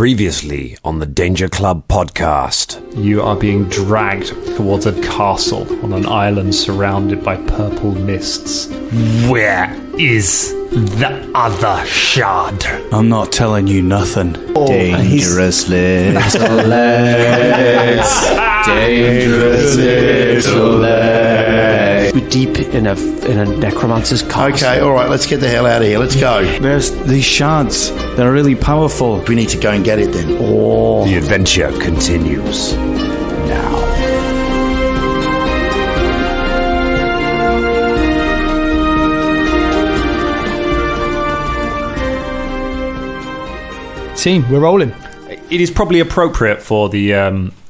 Previously on the Danger Club podcast. You are being dragged towards a castle on an island surrounded by purple mists. Where is the other shard? I'm not telling you nothing. Dangerous little legs. Dangerous little legs. We're deep in a necromancer's castle. Okay, all right, let's get the hell out of here. Let's go. There's these shards. They're really powerful. We need to go and get it then. The adventure continues now. Team, we're rolling. It is probably appropriate for the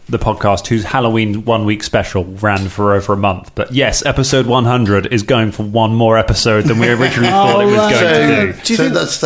podcast whose Halloween 1 week special ran for over a month. But yes, episode 100 is going for one more episode than we originally thought it was going to do. So that's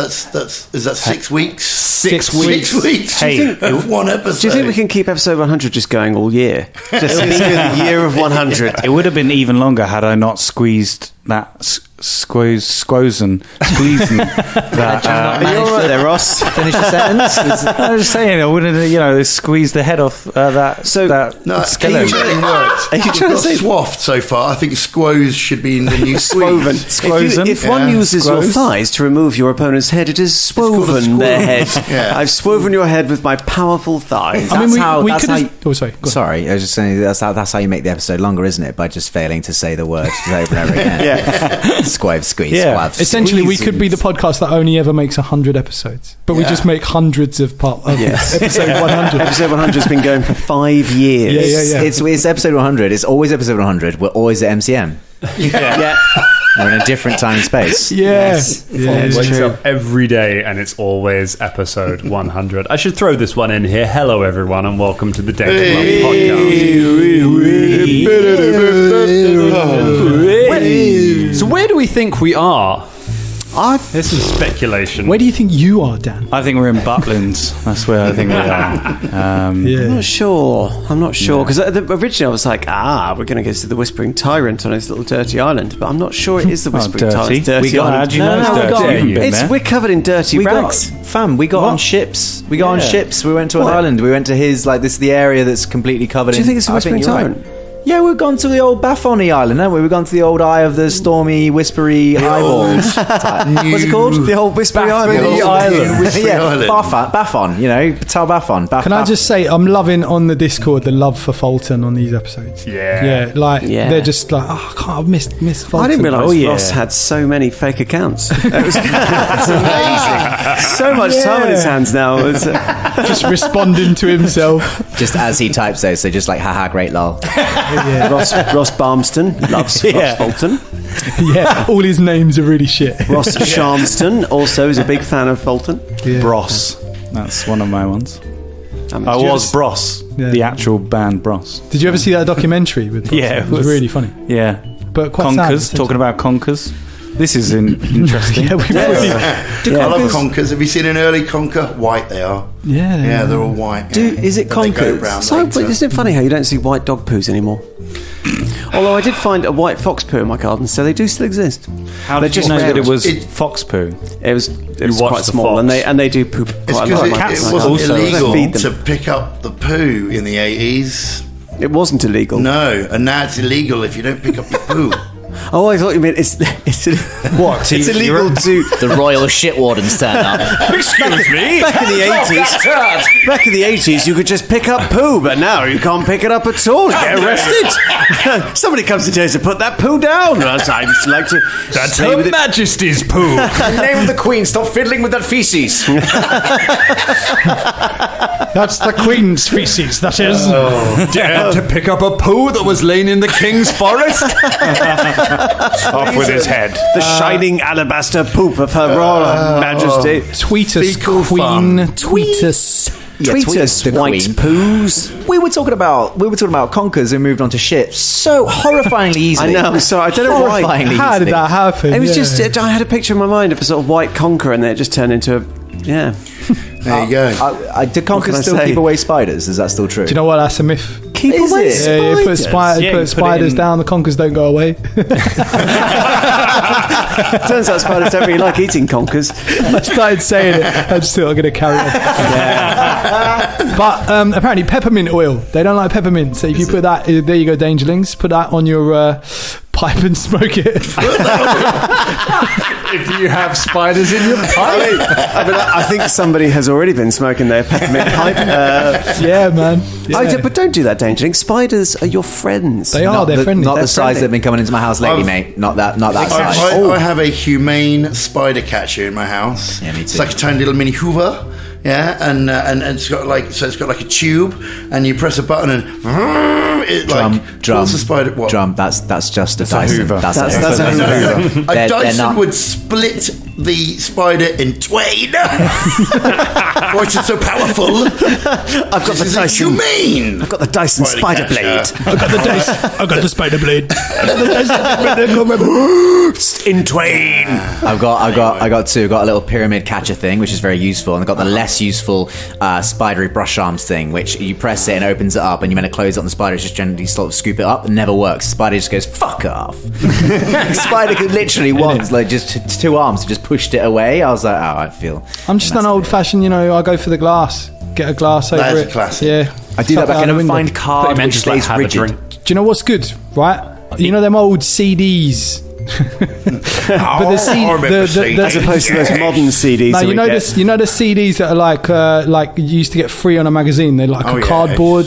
is that 6 weeks? 6 weeks. 6 weeks. Hey, one episode. Do you think we can keep episode 100 just going all year? It'll be the year of 100. It would have been even longer had I not squeezed that squeezing that. Are you all right there, Ross? Finish the sentence. I was just saying, I wouldn't have, squeeze the head off that. So- that No, skeleton. Are you trying to say swaffed so far? I think squoze should be in the new Swoven. squeeze. If one uses your Squoze. thighs to remove your opponent's head, it is called a swoven their head. Yeah. I've swoven your head with my powerful thighs. I mean, we could how have... Oh, sorry. Go on. Sorry, I was just saying that's how you make the episode longer, isn't it? By just failing to say the word over and over again. Yeah. Squave, squeeze, Yeah. squab. Essentially, we could be the podcast that only ever makes 100 episodes, but we just make hundreds of Yes. episode 100. Episode 100 has been going for 5 years. Yeah. It's episode 100. It's always episode 100. We're always at MCM. Yeah. We're in a different time and space. Yes. It wakes up every day and it's always episode 100. I should throw this one in here. Hello, everyone, and welcome to the Danger Club podcast. So where do we think we are? This is speculation. Where do you think you are, Dan? I think we're in Butlands. That's where I think we are. I'm not sure. Because originally I was like, we're going to go to the Whispering Tyrant on his little dirty island. But I'm not sure it is the Whispering dirty. Tyrant. Dirty island. How do you know it's dirty? You haven't been there. We're covered in dirty rags. We got on ships. We got on ships. We went to an island. We went to his, this is the area that's completely covevered in... Do you think it's the Whispering Tyrant? Right. Yeah, we've gone to the old Baffony Island, haven't we? We've gone to the old Eye of the Stormy, Whispery Eyeballs. What's it called? The old Whispering Island. Yeah, Baffon, Tal Baffon. Can I just say, I'm loving on the Discord the love for Fulton on these episodes. Yeah. They're just like, I can't have missed Fulton. I didn't realise Ross had so many fake accounts. That's amazing. So much time on his hands now. Just responding to himself. Just as he types those, so just haha, great lol. Ross Barmston loves Ross Fulton. Yeah, all his names are really shit. Ross Sharmston also is a big fan of Fulton. Yeah. Bros. That's one of my ones. I you was Bros. Yeah. The actual band Bros. Did you ever see that documentary with Bros? Yeah, it was really funny. Yeah. But quite Conkers. sad. Talking about Conkers. This is interesting. Yeah, I love Conkers. Have you seen an early Conker? White they are. Yeah, they're all white. Is it But they go Conkers? brown So, later. isn't it funny how you don't see white dog poos anymore? Although I did find a white fox poo in my garden, so they do still exist. How did you know that it was fox poo? It was watch quite the small, fox. and they do poop It's quite a lot. because it My wasn't garden. illegal Feed them. to pick up the poo in the 80s. It wasn't illegal. No, and now it's illegal if you don't pick up your poo. Oh, I thought you meant it's What? It's illegal to. The royal shit wardens turn up. Excuse me? Back in the 80s, you could just pick up poo, but now you can't pick it up at all. You get arrested. Somebody comes to tell you to put that poo down. I just like to. That's stay with Her it. Majesty's poo. In the name of the Queen, stop fiddling with that feces. That's the Queen's feces, that is. Dared to pick up a poo that was laying in the king's forest? Off with his head. The shining alabaster poop of Her Royal Majesty. Tweet us, Fecal Queen. fun. Tweet us. tweet us, the white Queen. poos. We were talking about conkers and moved on to ships so horrifyingly easily. I know, sorry, I don't know why. Horrifyingly How did easily. that happen? It was Yeah. just, I had a picture in my mind of a sort of white conker, and then it just turned into a, yeah. There you go. Do What can I conkers still say? keep away spiders? Is that still true? Do you know what? That's a myth. keep Is away it? Yeah, you put, Yeah, you put it spiders in- down, the conkers don't go away. Turns out spiders don't really like eating conkers. I started saying it, I'm still going to carry on. But apparently peppermint oil, they don't like peppermint, so if you put that, there you go, Dangerlings, put that on your pipe and smoke it. If you have spiders in your pipe. I think somebody has already been smoking their peppermint pipe. Yeah, man. Yeah. But don't do that, Dangerling. Spiders are your friends. They are, they're friendly. Not They're the size that have been coming into my house lately, mate. Not that size. I have a humane spider catcher in my house. Yeah, me too. It's like a tiny little mini Hoover. Yeah, and it's got like a tube, and you press a button and it pulls the spider. What? Drum. That's just a Dyson. Hoover. That's a Hoover. A Dyson would split the spider in twain. Why is it so powerful? I've got the Dyson. Humane. I've got the Dyson spider blade. I got the spider blade. In twain. I got two. I got a little pyramid catcher thing, which is very useful, and I got the less useful spidery brush arms thing, which you press it and opens it up, and you're meant to close it on the spider. Just generally sort of scoop it up. It never works. The spider just goes fuck off. The spider could literally once, like just two arms, just pushed it away. I was like, oh, I feel. I'm just an old fashioned, I go for the glass. Get a glass over That is it. a classic. Yeah. I do that, but I Chuck it out can the never window. find card Man, which just like stays have a rigid. drink. Do you know what's good, right? You know them old CDs. But the CD, As opposed to those modern CDs. no, that you we know get. this. You know the CDs that are like you used to get free on a magazine. They're like Oh, a yeah. cardboard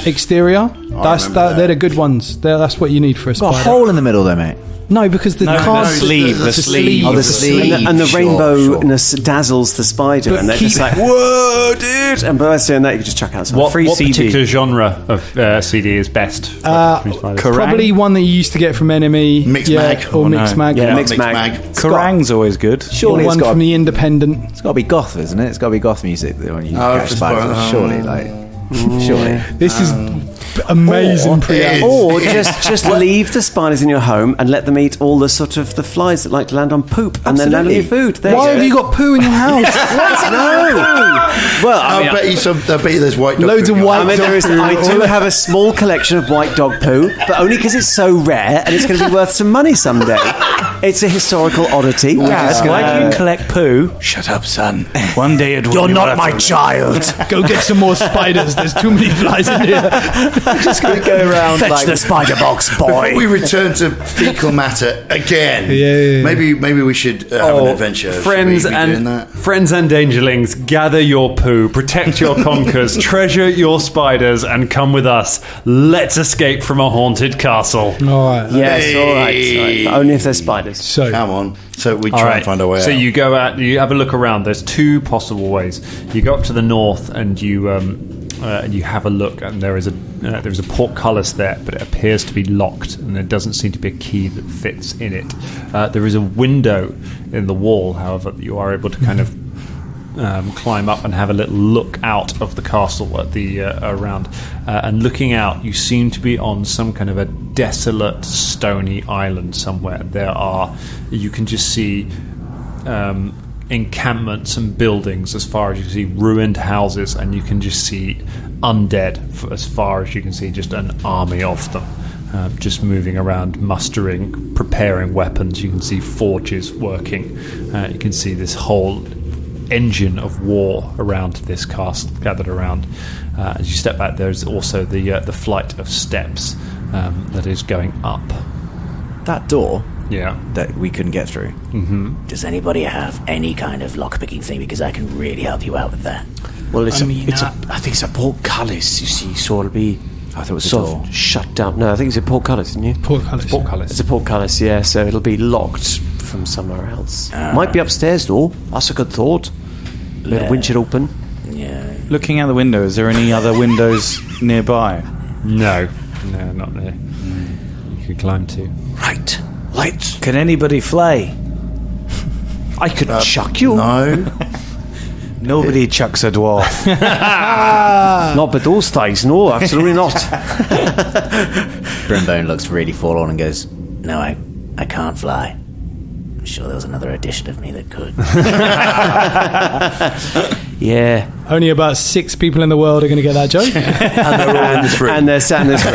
exterior. remember They're the good ones. That's what you need for a Got a spider. hole in the middle though, mate. No, because the card sleeve. The sleeve. Oh, the sleeve. And the Sure, rainbowness dazzles the spider, But and they're keep- just like, whoa, dude! And by doing that, you can just chuck out some What free CD. particular genre of CD is best? For spiders? Probably one that you used to get from NME, Mixed Mag. or Oh, Mixed no. Mag. Yeah, Mixed Mixed Mag. Kerrang's always good. Surely one it's got from the Independent. it's got to be goth, isn't it? It's got to be goth music that when you Oh, catch for spiders. spiders. Surely, surely. This is amazing preamble. Or just leave the spiders in your home and let them eat all the sort of the flies that like to land on poop and then land on your food. There Why you have go. you got poo in your house? Well, I I bet you there's white dog Loads food of in your white I mean, dog I do have a small collection of white dog poo, but only because it's so rare and it's going to be worth some money someday. It's a historical oddity. Dad, why do you collect poo? Shut up, son. One day it will. You're not my child. Go get some more spiders. There's too many flies in here. Just gonna go around Fetch like the spider box, Before we boy. return to fecal matter again, Yeah. maybe we should have an adventure. Should Friends we be doing that? friends and dangerlings, gather your poo, protect your conkers, treasure your spiders, and come with us. Let's escape from a haunted castle. All right. Yes, all right. But only if there's spiders. So Come on. So we All try right. and find our way So out. you go out, you have a look around. There's two possible ways. You go up to the north and you have a look, and there is a portcullis there, but it appears to be locked, and there doesn't seem to be a key that fits in it. There is a window in the wall, however, that you are able to kind of climb up and have a little look out of the castle at the around. And looking out, you seem to be on some kind of a desolate, stony island somewhere. You can just see encampments and buildings as far as you can see, ruined houses, and you can just see undead as far as you can see, just an army of them. Just moving around, mustering, preparing weapons. You can see forges working. You can see this whole engine of war around this castle gathered around. As you step back, there's also the flight of steps that is going up. that door Yeah. that we couldn't get through. Mm-hmm. Does anybody have any kind of lockpicking thing? Because I can really help you out with that. Well, I think mean, it's a portcullis, you see, so it'll be I thought it was a sort door. of shut down. No, I think it's a portcullis, isn't it? Portcullis. It's a portcullis, yeah, so it'll be locked from somewhere else. Might be upstairs, though. That's a good thought. Let the winch it open. Yeah. Looking out the window, is there any other windows nearby? No, not there. You could climb to. Right. Right. Can anybody fly? I could chuck you. No. Nobody chucks a dwarf. Not with those thighs, no, absolutely not. Brimbone looks really forlorn and goes, "No, I can't fly." I'm sure there was another edition of me that could. Yeah. Only about 6 people in the world are going to get that joke. And they're all in this room. And they're sat in this room.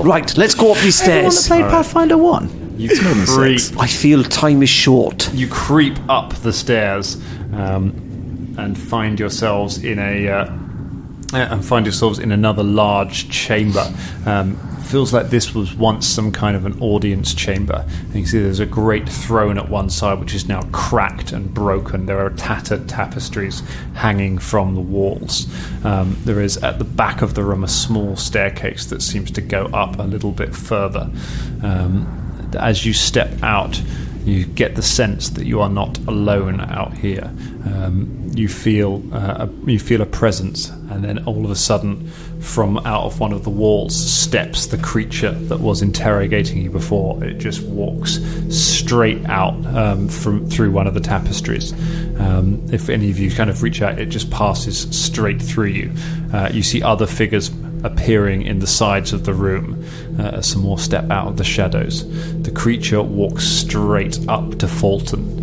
Right, let's go up these Everyone stairs. that played Pathfinder 1. You It's more than creep. 6. I feel time is short. You creep up the stairs and find yourselves in another large chamber. Feels like this was once some kind of an audience chamber. And you can see there's a great throne at one side, which is now cracked and broken. There are tattered tapestries hanging from the walls. There is at the back of the room a small staircase that seems to go up a little bit further. As you step out, you get the sense that you are not alone out here. You feel a presence, and then all of a sudden, from out of one of the walls steps the creature that was interrogating you before. It just walks straight out through one of the tapestries. If any of you kind of reach out, it just passes straight through you. You see other figures appearing in the sides of the room. Some more step out of the shadows. The creature walks straight up to Fulton.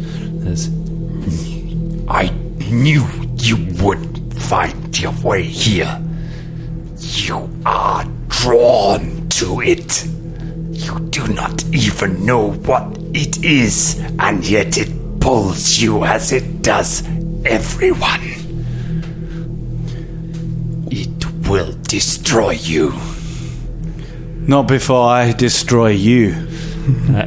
I knew you would find your way here. You are drawn to it. You do not even know what it is, and yet it pulls you as it does everyone. It will destroy you. Not before I destroy you.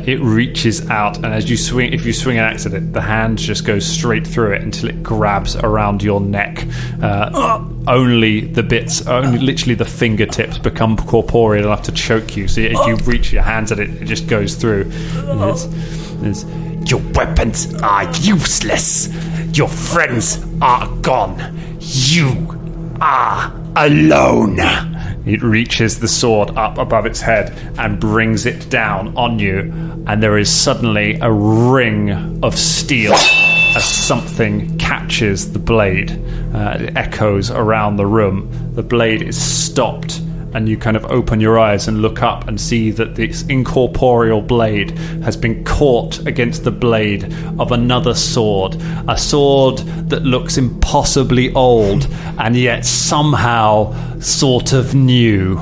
It reaches out, and as you swing, if you swing an axe at it, the hand just goes straight through it until it grabs around your neck. Only literally the fingertips become corporeal enough to choke you. So as you reach your hands at it, it just goes through. Your weapons are useless. Your friends are gone. You are alone. It reaches the sword up above its head and brings it down on you, and there is suddenly a ring of steel as something catches the blade. It echoes around the room. The blade is stopped, and you kind of open your eyes and look up and see that this incorporeal blade has been caught against the blade of another sword. A sword that looks impossibly old and yet somehow sort of new.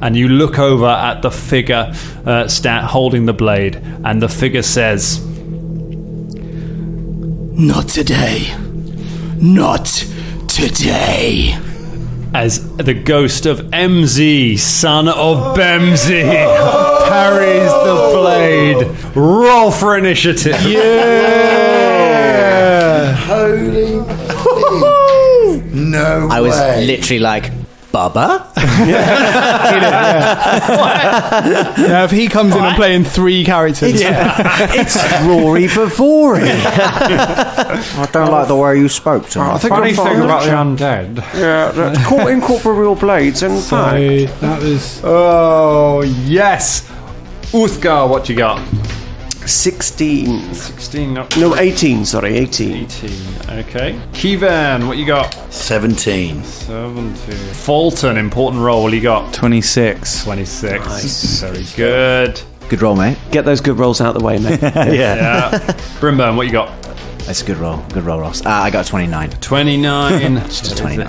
And you look over at the figure holding the blade, and the figure says, Not today. Not today. As the ghost of MZ, son of Bemzy, parries the blade. Roll for initiative. Yeah. Holy no I was way. literally like, Bubba? Now, if he comes in and playing 3 characters, It's Rory Bavori. I don't like the way you spoke to me. I think Funny I thing found about it. the undead. Yeah, caught incorporeal blades and so that was Oh, yes. Uthgar, what you got? 16. 16, no, No, 18, sorry, 18. 18. Okay. Kevan, what you got? 17. 17. Fulton, important roll, what you got? 26. 26. Nice. Very good. Good roll, mate. Get those good rolls out of the way, mate. Yeah. Brimburn, what you got? That's a good roll. Good roll, Ross. I got 29. 29. Just 29.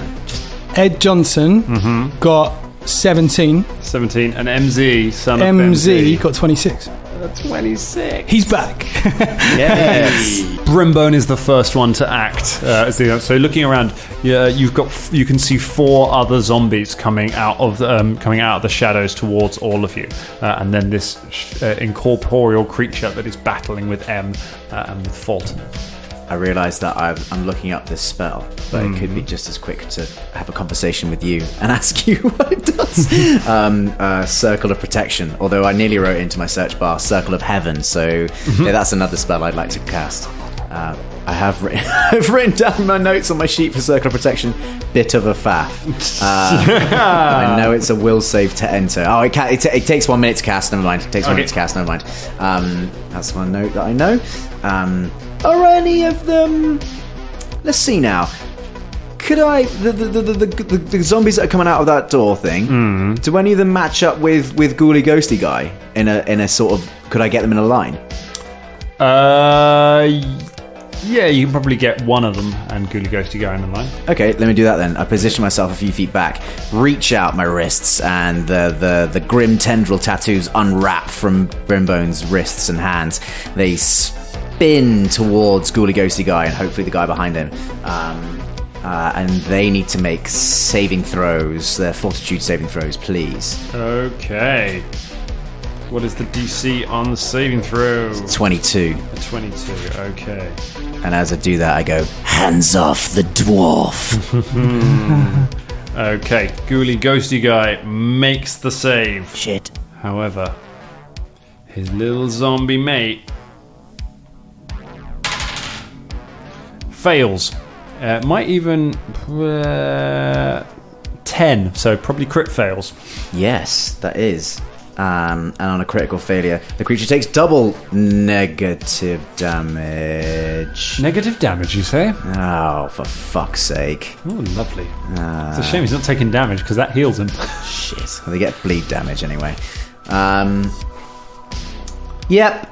Ed Johnson got 17. 17. And MZ, son of MZ got 26. 26. He's back. Yes. Brimbone is the first one to act. So looking around, you can see 4 other zombies coming out of the shadows towards all of you, and then this incorporeal creature that is battling with M and with Fulton. I realise that I'm looking up this spell, but it could be just as quick to have a conversation with you and ask you what it does. Circle of Protection, although I nearly wrote into my search bar Circle of Heaven, so yeah, that's another spell I'd like to cast. I've written down my notes on my sheet for Circle of Protection, bit of a faff. I know it's a will save to enter. Oh, it takes 1 minute to cast, never mind. It takes 1 minute to cast, never mind. That's one note that I know. Are any of them... Let's see now. Could I the zombies that are coming out of that door thing? Do any of them match up with Ghouly Ghosty guy in a sort of? Could I get them in a line? Yeah, you can probably get one of them and Ghouly Ghosty guy in the line. Okay, let me do that then. I position myself a few feet back, reach out my wrists, and the grim tendril tattoos unwrap from Brimbone's wrists and hands. They spin towards Ghouly Ghosty guy and hopefully the guy behind him. And they need to make saving throws, their fortitude saving throws, please. Okay. What is the DC on the saving throw? 22. A 22, okay. And as I do that, I go, hands off the dwarf. Okay, Ghouly Ghosty guy makes the save. Shit. However, his little zombie mate fails. Might even 10, so probably crit fails. Yes, that is. And on a critical failure, the creature takes double negative damage. Negative damage, you say? Oh, for fuck's sake. Oh, lovely. It's a shame he's not taking damage, because that heals him. Shit. Well, they get bleed damage anyway. Yep.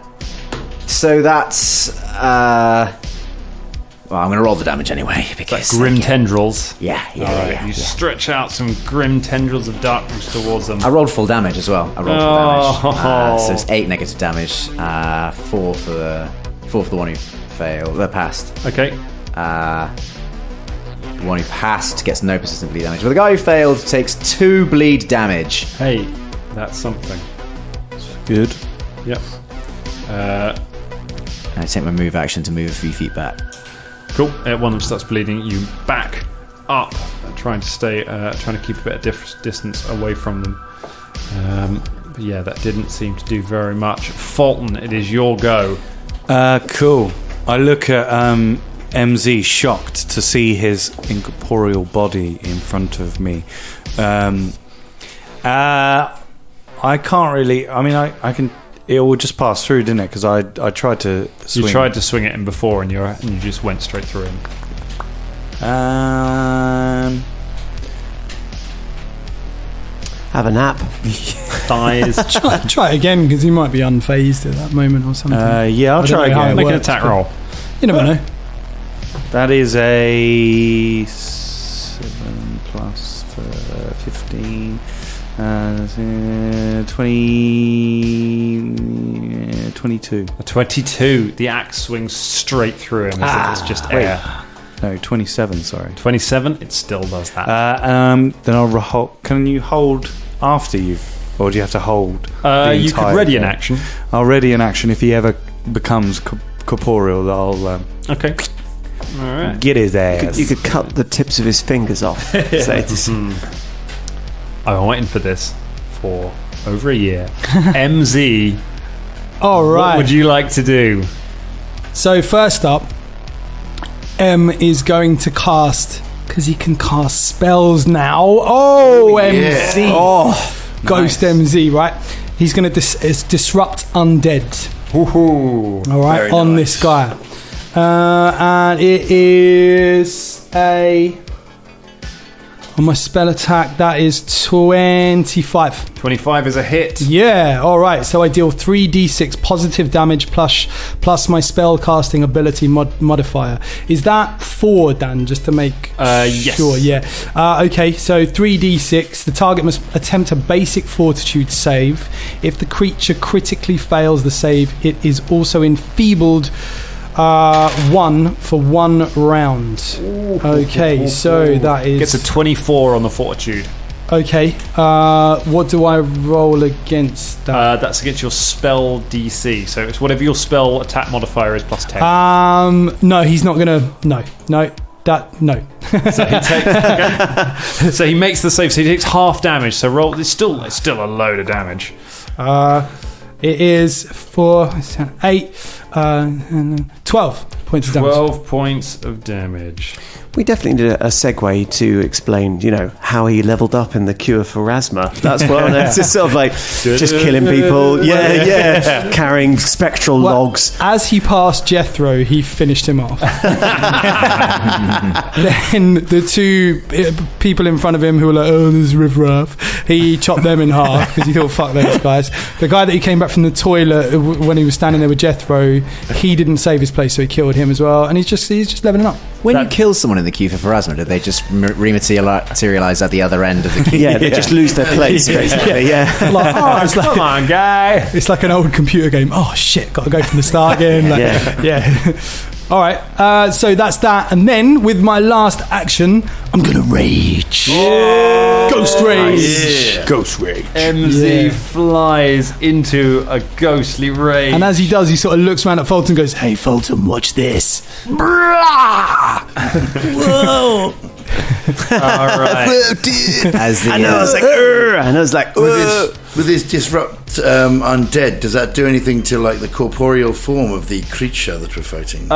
So that's... well, I'm going to roll the damage anyway, because... Grim tendrils. Yeah. You stretch out some grim tendrils of darkness towards them. I rolled full damage as well. I rolled full damage. So it's 8 negative damage, 4 for the one who failed, passed. Okay. The one who passed gets no persistent bleed damage. But the guy who failed takes 2 bleed damage. Hey, that's something. Good. Yep. And I take my move action to move a few feet back. Cool. One of them starts bleeding. You back up, trying to keep a bit of distance away from them. But yeah, that didn't seem to do very much. Fulton, it is your go. Cool. I look at MZ, shocked to see his incorporeal body in front of me. I can't really. I mean, I can. It will just pass through, didn't it? Because I tried to swing. You tried to swing at him before, and you just went straight through him. Have a nap. Thighs. Try it again, because he might be unfazed at that moment or something. Yeah, I'll try again. Make an attack roll. You never know. That is a 7 plus 15. 22. A 22. The axe swings straight through him as if it's just air. No, 27, sorry. 27? It still does that. Then I'll roll. Can you hold after you've... Or do you have to hold the you could entire ready an thing? action. I'll ready an action if he ever becomes corporeal. I'll okay. All right. get his ass. You could cut the tips of his fingers off. I've been waiting for this for over a year. MZ, All right. what would you like to do? So first up, M is going to cast, because he can cast spells now. Oh, MZ. Oh, Ghost MZ, right? He's going to disrupt undead. Woohoo. All right, Very on nice. this guy. And it is on my spell attack, that is 25. 25 is a hit. Yeah, all right. So I deal 3d6 positive damage plus my spell casting ability modifier. Is that 4, Dan? Just to make yes. sure. Yeah. Okay. So 3d6. The target must attempt a basic fortitude save. If the creature critically fails the save, it is also enfeebled 1 for 1 round. Okay, so that is... Gets a 24 on the fortitude. Okay, what do I roll against that? That's against your spell DC. So it's whatever your spell attack modifier is plus 10. No, he's not gonna... No. So he takes... Okay. So he makes the save. So he takes half damage. So roll... It's still a load of damage. It is 4, 8, 12 points of damage. 12 points of damage. We definitely need a segue to explain, how he leveled up in the cure for asthma. That's what it's just sort of like just killing people. Yeah. Carrying spectral logs. As he passed Jethro, he finished him off. Then the two people in front of him who were like, "Oh, this is riffraff," he chopped them in half because he thought, "Fuck those guys." The guy that he came back from the toilet when he was standing there with Jethro, he didn't save his place, so he killed him as well. And he's just leveling up. When you kill someone in the queue for Pharasma, did they just rematerialize at the other end of the queue? Yeah, they just lose their place, basically. Yeah. Come on, guy. It's like an old computer game. Oh shit, got to go from the start again. Yeah. All right, so that's that. And then with my last action, I'm going to rage. Ghost rage. Yeah. Ghost rage. MZ flies into a ghostly rage. And as he does, he sort of looks around at Fulton and goes, "Hey, Fulton, watch this." Whoa. All right. And I was like, with his disrupt undead, does that do anything to like the corporeal form of the creature that we're fighting?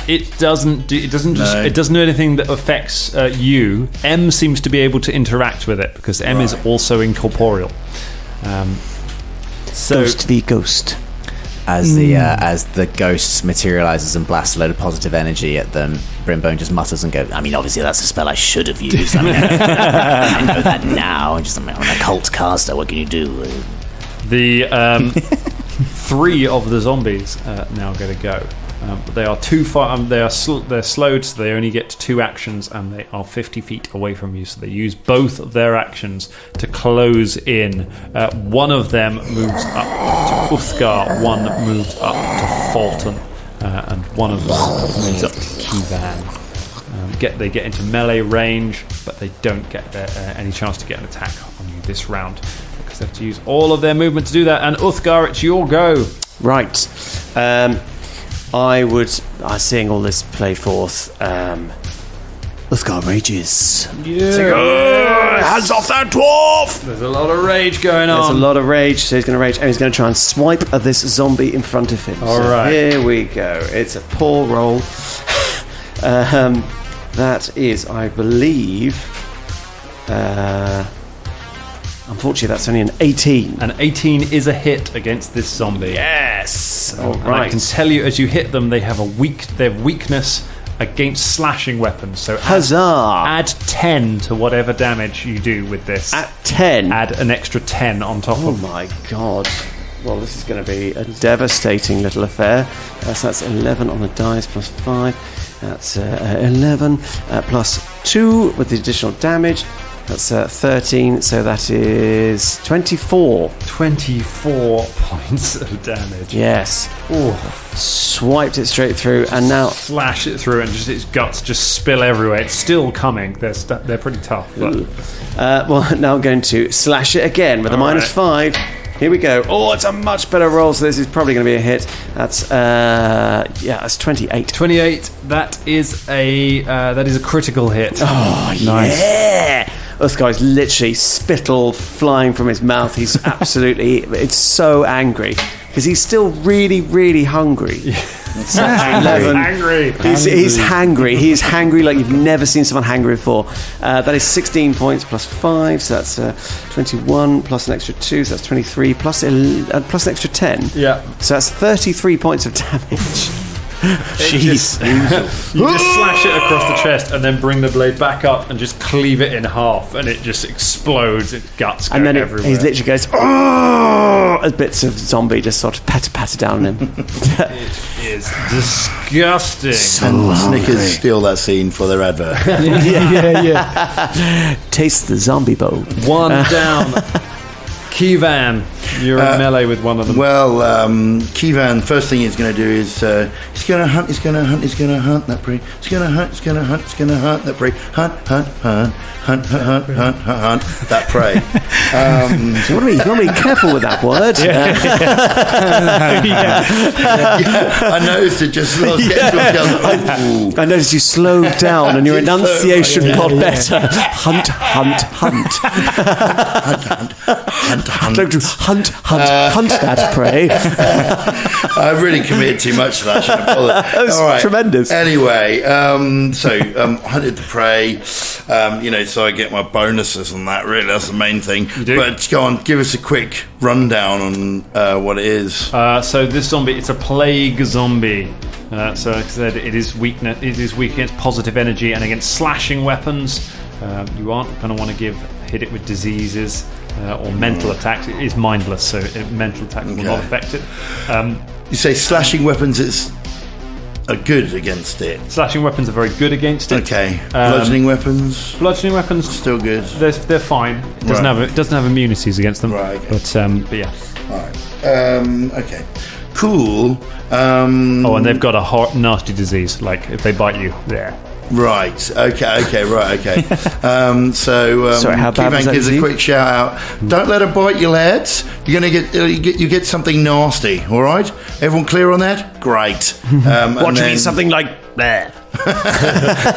It doesn't do. It doesn't do anything that affects you. M seems to be able to interact with it because M is also incorporeal. Ghost v ghost. As the ghost materializes and blasts a load of positive energy at them, Brimbone just mutters and goes, "I mean, obviously that's a spell I should have used. I mean, I know that now. I'm an occult caster. What can you do?" The 3 of the zombies now going to go. They are too far. They're slowed, so they only get 2 actions, and they are 50 feet away from you. So they use both of their actions to close in. One of them moves up to Uthgar, one moves up to Fulton, and one of them moves up to Kivan. They get into melee range, but they don't get any chance to get an attack on you this round because they have to use all of their movement to do that. And Uthgar, it's your go. Right. Seeing all this play forth, Uthgar rages. Hands off that dwarf! There's a lot of rage going There's on. a lot of rage, so he's going to rage, and he's going to try and swipe at this zombie in front of him. All right. Here we go. It's a poor roll. That is, I believe... unfortunately, that's only an 18. An 18 is a hit against this zombie. Yes! All And right. I can tell you, as you hit them, they have their weakness against slashing weapons. So Huzzah! add 10 to whatever damage you do with this. At 10. Add an extra 10 on top Oh of. my god. Well, this is going to be a devastating little affair. So that's 11 on the dice plus 5. That's 11 plus 2 with the additional damage. That's 13, so that is 24. 24 points of damage. Yes. Ooh. Swiped it straight through, and now... Slash it through, and just its guts just spill everywhere. It's still coming. They're pretty tough. But. well, now I'm going to slash it again with a minus 5. Here we go. Oh, it's a much better roll, so this is probably going to be a hit. That's that's 28. 28. That is a critical hit. Oh, nice. Yeah. This guy's literally spittle flying from his mouth. He's absolutely... it's so angry because he's still really, really hungry. He's hangry. He's hangry. He's hangry like you've never seen someone hangry before. That is 16 points plus 5, so that's 21 plus an extra 2, so that's 23 plus an extra 10. Yeah. So that's 33 points of damage. Jeez. You just slash it across the chest and then bring the blade back up and just cleave it in half, and it just explodes. Its guts go everywhere. He literally goes, "Oh!" as bits of zombie just sort of patter down on him. It is disgusting. Snickers steal that scene for their advert. Yeah. Taste the zombie bowl. 1 down. Kivan, you're in melee with one of them. Well, Kivan, first thing he's going to do is he's going to hunt that prey. He's going to hunt that prey. Hunt that prey. You want to be careful with that word. I noticed it just getting to I noticed you slowed down and your enunciation got better. Hunt. hunt. hunt that prey. I really committed too much to that. I shouldn't have bothered. That was tremendous. Anyway, hunted the prey. So I get my bonuses on that. Really, that's the main thing. You do? But go on, give us a quick rundown on what it is. So this zombie, it's a plague zombie. So like I said, it is weak against positive energy and against slashing weapons. You aren't going to want to hit it with diseases or mental attacks. It is mindless, so mental attacks will not affect it. You say slashing weapons are good against it. Slashing weapons are very good against it. Okay. Bludgeoning weapons. Bludgeoning weapons still good. They're fine. It doesn't have immunities against them. Right. Okay. But yeah. All right. Okay. Cool. And they've got a nasty disease. Like if they bite you, there. Right. Okay. Right. Okay. Sorry, how bad was that gives a quick shout out. Don't let her bite you, lads. You're gonna get something nasty. All right. Everyone clear on that? Great. What do you mean? Something like that?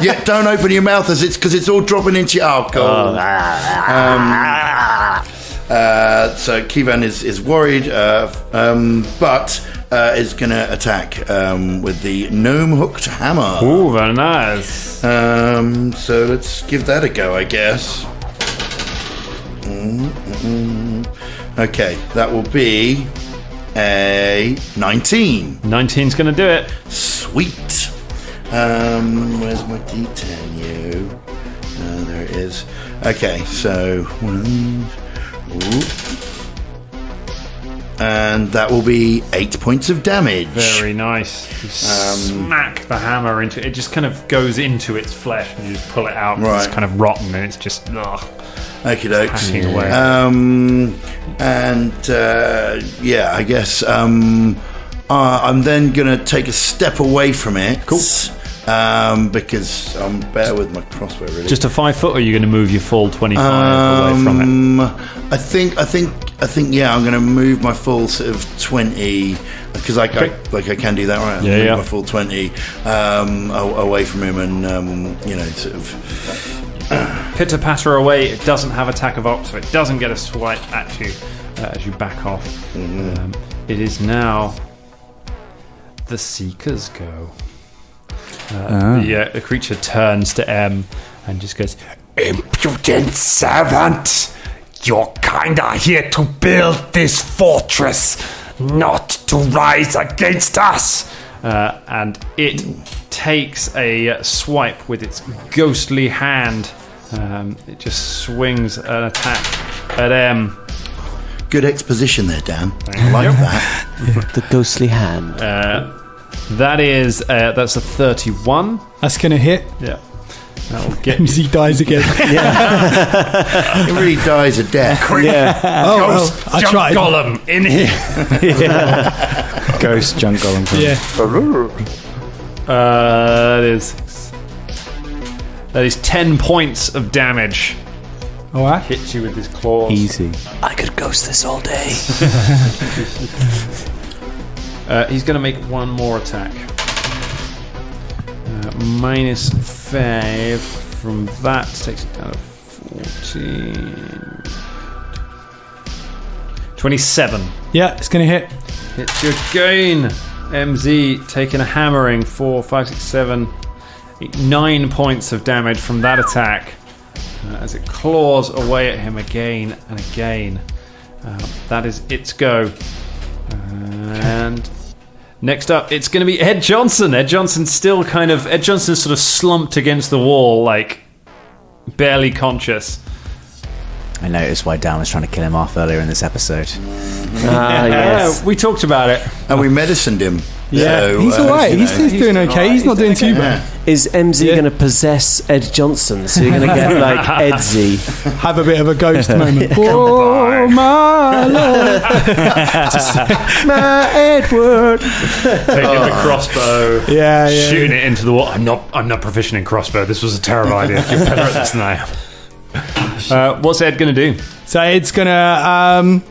Yeah. Don't open your mouth because it's all dropping into your alcohol. So Kivan is worried, but is going to attack with the gnome-hooked hammer. Ooh, very nice. So let's give that a go, I guess. Okay, that will be a 19. 19's going to do it. Sweet. Where's my D10, you? There it is. Okay, so... and that will be 8 points of damage. Very nice. You smack the hammer into it. Just kind of goes into its flesh, and you just pull it out. Right. It's kind of rotten, and it's just okie dokes. hacking away. I guess I'm then gonna take a step away from it. Cool. Because I'm better with my crossbow. Really. Just a 5 foot, or are you going to move your full 25 away from it? I think. Yeah, I'm going to move my full sort of 20 because I can do that, right? Yeah. My full 20 away from him, and sort of pitter patter away. It doesn't have attack of op, so it doesn't get a swipe at you as you back off. Mm-hmm. It is now the Seeker's go. The creature turns to M and just goes, Impudent servant! You're kinda here to build this fortress, not to rise against us! and it takes a swipe with its ghostly hand. It just swings an attack at M. Good exposition there, Dan. I like that. The ghostly hand. That's a 31. That's going to hit. Yeah. That'll get MZ dies again. It really dies a death. Yeah. I tried. Golem in here. Ghost junk golem. Yeah. That is 10 points of damage. All right. Hits you with his claws. Easy. I could ghost this all day. He's going to make one more attack. -5 from that takes it down to 14. 27. Yeah, it's going to hit. Hits you again. MZ taking a hammering. 4, 5, 6, 7, 8, 9 points of damage from that attack as it claws away at him again and again. That is its go. And next up, it's going to be Ed Johnson. Ed Johnson's sort of slumped against the wall, like barely conscious. I noticed why Dan was trying to kill him off earlier in this episode. Yes. We talked about it. And we medicined him. Yeah, So, he's all right. He's doing okay. right. He's not doing too bad. Is MZ going to possess Ed Johnson? So you're going to get like Edsy. Have a bit of a ghost moment. Oh, my Lord. My Edward. Taking the crossbow, Yeah. shooting it into the wall. I'm not proficient in crossbow. This was a terrible idea. You're better at this than I am. What's Ed going to do? So Ed's going to...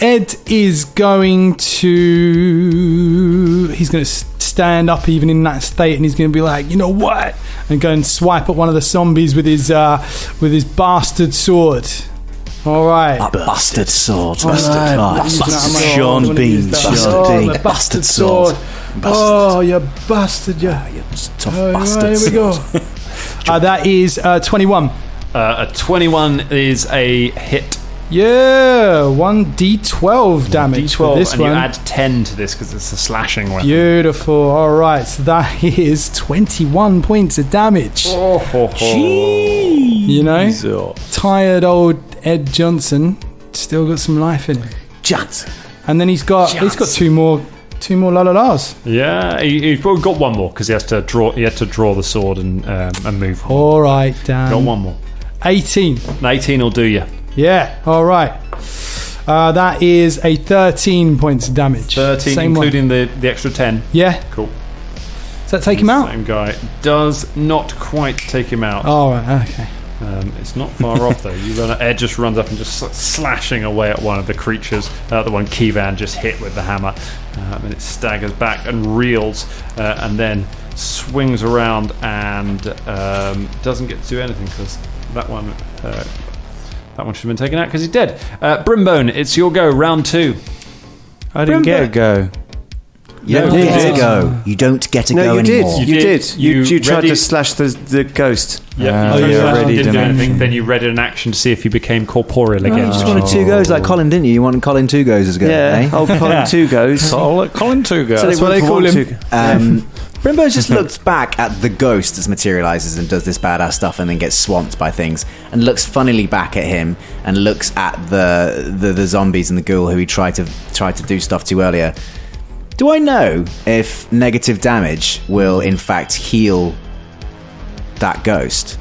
Ed is going to... He's going to stand up even in that state, and he's going to be like, you know what? And go and swipe at one of the zombies with his bastard sword. All right. A busted sword. Busted Sean Bean. Bastard sword. Oh, you bastard, you. Tough Here bastards. we go. That is 21. A 21 is a hit. Yeah, 1d12 damage for this and one. you add 10 to this because it's a slashing weapon. Beautiful. All right, so that is 21 points of damage. You know, tired old Ed Johnson still got some life in him. Johnson. And then he's got two more la la las. Yeah, he's got one more because he had to draw the sword and move. All right, Dan. Got one more. 18. 18 will do you. Yeah. All right. That is a 13 points of damage. 13, Same including the extra 10. Yeah. Cool. Does that take him out? Same guy. Does not quite take him out. All right. Okay. It's not far off though. Ed just runs up and just slashing away at one of the creatures. The one Kevan just hit with the hammer, and it staggers back and reels, and then swings around and doesn't get to do anything because that one should have been taken out because he's dead. Brimbone, it's your go. Round 2. I didn't get a go. You don't get to go. You don't get to go anymore. You did. You tried ready- to slash the ghost. Yeah, already didn't do done anything. Then you read an action to see if you became corporeal again. You just wanted 2 goes like Colin, didn't you? You wanted Colin 2 goes as good, eh? Oh, Colin 2 goes. Colin 2 goes. That's what they call him. Brimbo just looks back at the ghost that materializes and does this badass stuff and then gets swamped by things and looks funnily back at him and looks at the zombies and the ghoul who he tried to do stuff to earlier. Do I know if negative damage will in fact heal that ghost?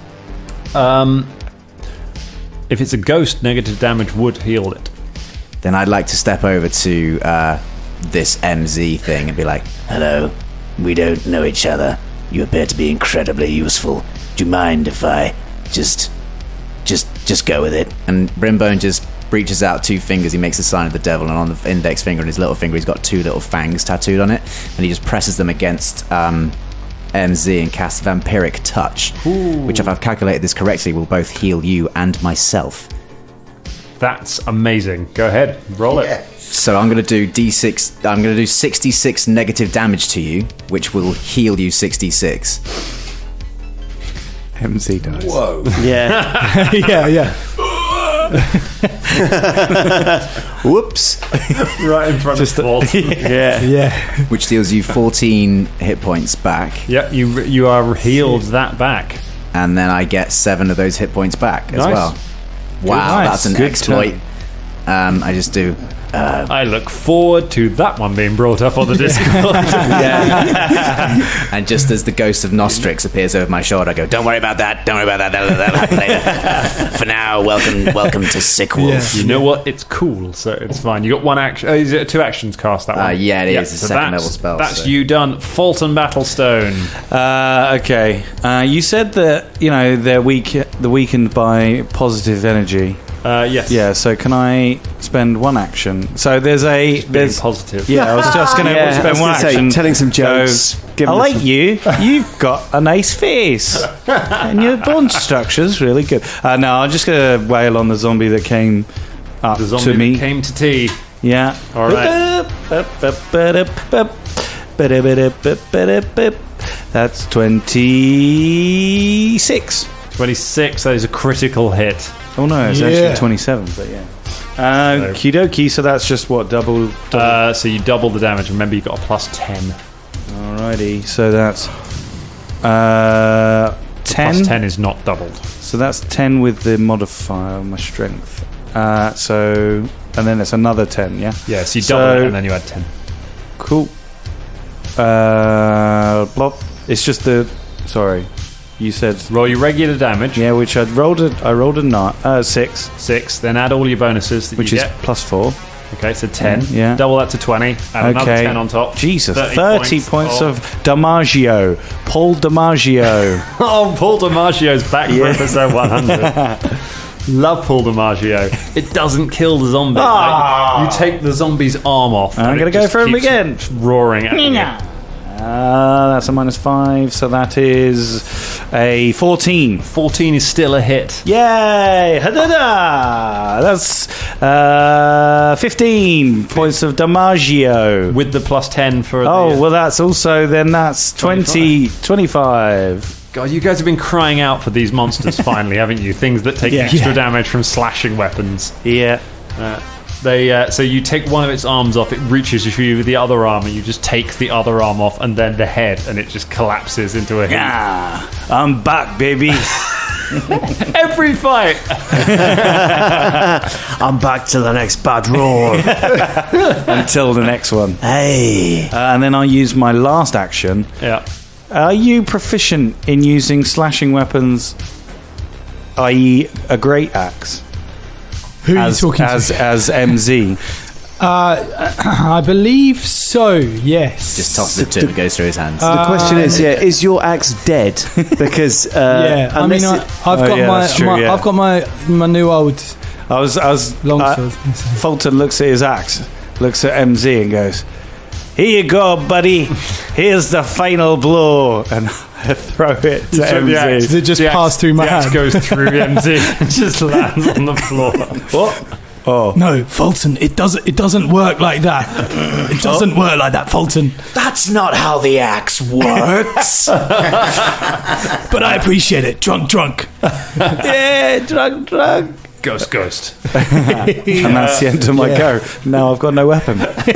If it's a ghost, negative damage would heal it. Then I'd like to step over to this MZ thing and be like, "Hello, we don't know each other. You appear to be incredibly useful. Do you mind if I just go with it?" And Brimbone just reaches out 2 fingers. He makes the sign of the devil, and on the index finger and his little finger, he's got 2 little fangs tattooed on it, and he just presses them against MZ and casts Vampiric Touch, which, if I've calculated this correctly, will both heal you and myself. That's amazing. Go ahead, roll it. So I'm going to do D6. I'm going to do 66 negative damage to you, which will heal you 66. MZ dies. Whoa. Yeah. yeah. Whoops. Right in front of Vault. Yeah. Which deals you 14 hit points back, Yeah, you are healed that back. and then I get 7 of those hit points back as Nice. well. Wow, Nice. that's an Good exploit. I just do. I look forward to that one being brought up on the Discord. And just as the ghost of Nostrix appears over my shoulder, I go, "Don't worry about that. Don't worry about that. That'll happen later. For now, welcome to Sick Wolf." You know what? It's cool, so it's fine. You got 1 action. Is it 2 actions cast? That one. Yeah, it is. It's a second level spell, That's so. you done. Fulton Battlestone. Okay. You said that they're weakened by positive energy. Yes. Yeah. So can I spend 1 action? So there's Being positive. Yeah, I was just going to Yeah, I spend was 1 gonna say, action. telling some jokes. I like you. You've got a nice face, and your bone structure's really good. No, I'm just going to wail on the zombie that came up The zombie to me. came to tea. Yeah. All right. That's 26. 26. That is a critical hit. Oh no, it's actually 27. But yeah. Okie dokie. So that's just what double. So you double the damage. Remember, you got a +10. Alrighty. So that's 10. +10 is not doubled. So that's 10 with the modifier on my strength. So and then it's another 10. Yeah. Yeah. So you double it and then you add 10. Cool. Blop. It's just the. Sorry, you said. Roll your regular damage. Yeah, which I rolled a 6, 6. Then add all your bonuses that which you is get. +4. Okay, so 10. Yeah. Double that to 20. Add another 10 on top. Jesus, 30 points of Damaggio. Paul Damaggio. Oh, Paul DiMaggio's back for episode 100. Love Paul DiMaggio. It doesn't kill the zombie. Like, you take the zombie's arm off. I'm and gonna it go just for him keeps again. Roaring at you. That's a -5, so that is a 14. 14 is still a hit. Yay! Ha-da-da! That's 15 points of Damaggio. With the +10 for that's also, then that's 25. God, you guys have been crying out for these monsters finally, haven't you? Things that take extra damage from slashing weapons. Yeah. So you take one of its arms off, it reaches for you with the other arm, and you just take the other arm off, and then the head, and it just collapses into a heap. Yeah, I'm back, baby. Every fight. I'm back to the next bad roar. Until the next one. Hey. And then I'll use my last action. Yeah. Are you proficient in using slashing weapons, i.e. a great axe? Who are you talking as to? As MZ? I believe so, yes. Just tosses it to him and goes through his hands. The question is your axe dead? Because I've got my new old I was longsword. Fulton looks at his axe, looks at MZ and goes, "Here you go, buddy. Here's the final blow." And I throw it to MZ. Does it just pass through my hand? The axe goes through MZ and just lands on the floor. What? Oh no, Fulton! It doesn't work like that. It doesn't work like that, Fulton. That's not how the axe works. But I appreciate it. Drunk. yeah, drunk. Ghost. And that's the end of my go. Now I've got no weapon. Worth it.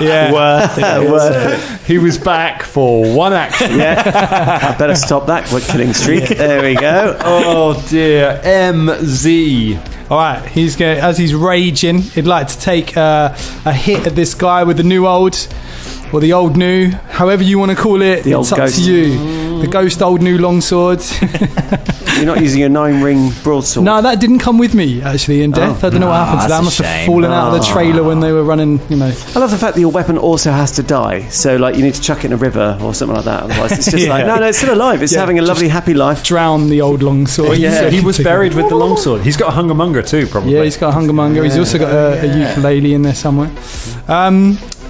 Yeah. Worth it. He was back for one action. I better stop that killing streak. There we go. Oh dear, MZ. All right, as he's raging, he'd like to take a hit at this guy with the new old, or the old new, however you want to call it. The it's old up ghost. to you. The ghost old new longsword. You're not using a 9-ring broadsword? No, that didn't come with me, actually, in Death. I don't know what happened to that. I must have fallen out of the trailer when they were running, I love the fact that your weapon also has to die. So, you need to chuck it in a river or something like that. Otherwise, it's just no, it's still alive. It's having a lovely, happy life. Drown the old longsword. So he was buried with the longsword. He's got a hungermonger too, probably. Yeah, he's got a hungermonger. He's also got a ukulele in there somewhere.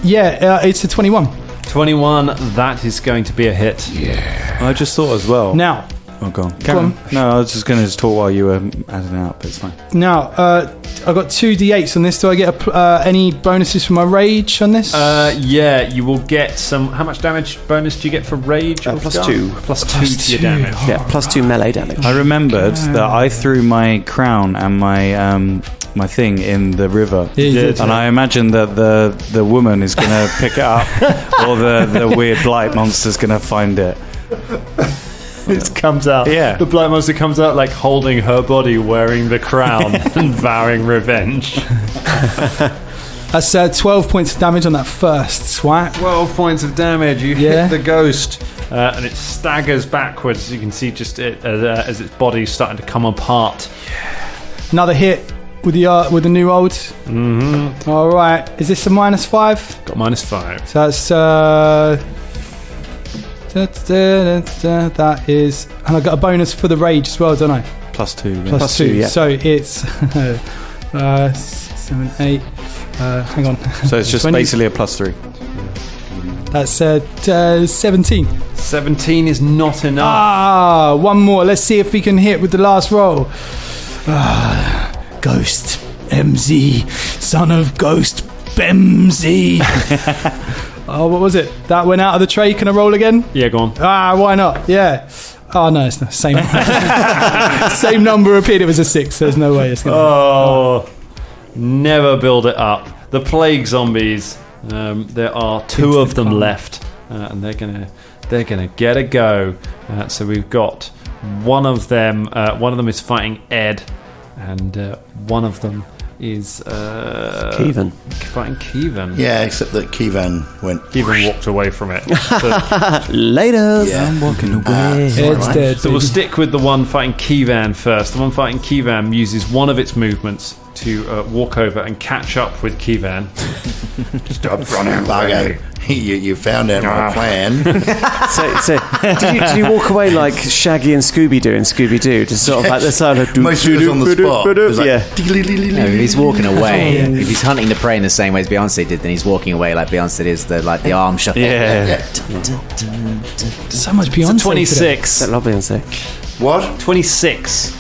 It's a 21. 21, that is going to be a hit. Yeah. I just thought as well. Now. Oh, go on. Go on. No, I was just going to talk while you were adding out, but it's fine. Now, I've got 2 d8s on this. Do I get any bonuses for my rage on this? Yeah, you will get some. How much damage bonus do you get for rage? +2. +2 to your damage. Yeah, +2 melee damage. I remembered that I threw my crown and my thing in the river. Yeah, you did. And I imagine that the woman is going to pick it up, or the weird blight monster's going to find it. It comes out. Yeah. The blight monster comes out holding her body, wearing the crown, and vowing revenge. That's 12 points of damage on that first swat. 12 points of damage. You hit the ghost, and it staggers backwards. You can see just as its body's starting to come apart. Another hit with the new old. Mm-hmm. All right. Is this a -5? Got -5. So that's that is, and I got a bonus for the rage as well, don't I? +2. +2. Yeah. So it's 7, 8. Hang on. So it's just 20. basically a +3. That's 17. 17 is not enough. One more. Let's see if we can hit with the last roll. Ghost MZ, son of Ghost Bemzy. What was it? That went out of the tray. Can I roll again? Yeah, go on. Why not? Yeah. Oh no, it's the same. Same number appeared. It was a 6. There's no way it's going. Never build it up. The plague zombies. There are 2 of them left, and they're gonna get a go. So we've got one of them. One of them is fighting Ed, and one of them is Kevin. Fighting Kevin. Yeah, except that Kevin went. Kevin walked away from it. Later. Yeah. I'm walking away. It's dead. So we'll stick with the one fighting Kevin first. The one fighting Kevin uses one of its movements to walk over and catch up with Kivan. Stop running Bugger. You found out my plan. So did you walk away like Shaggy and Scooby-Doo in Scooby-Doo? Just sort of like the side of... Most of it was on the spot. It was like, yeah. No, if he's walking away, if he's hunting the prey in the same way as Beyonce did, then he's walking away like Beyonce is the arm shuffle. Yeah. So much Beyonce. 26. I love Beyonce. What? 26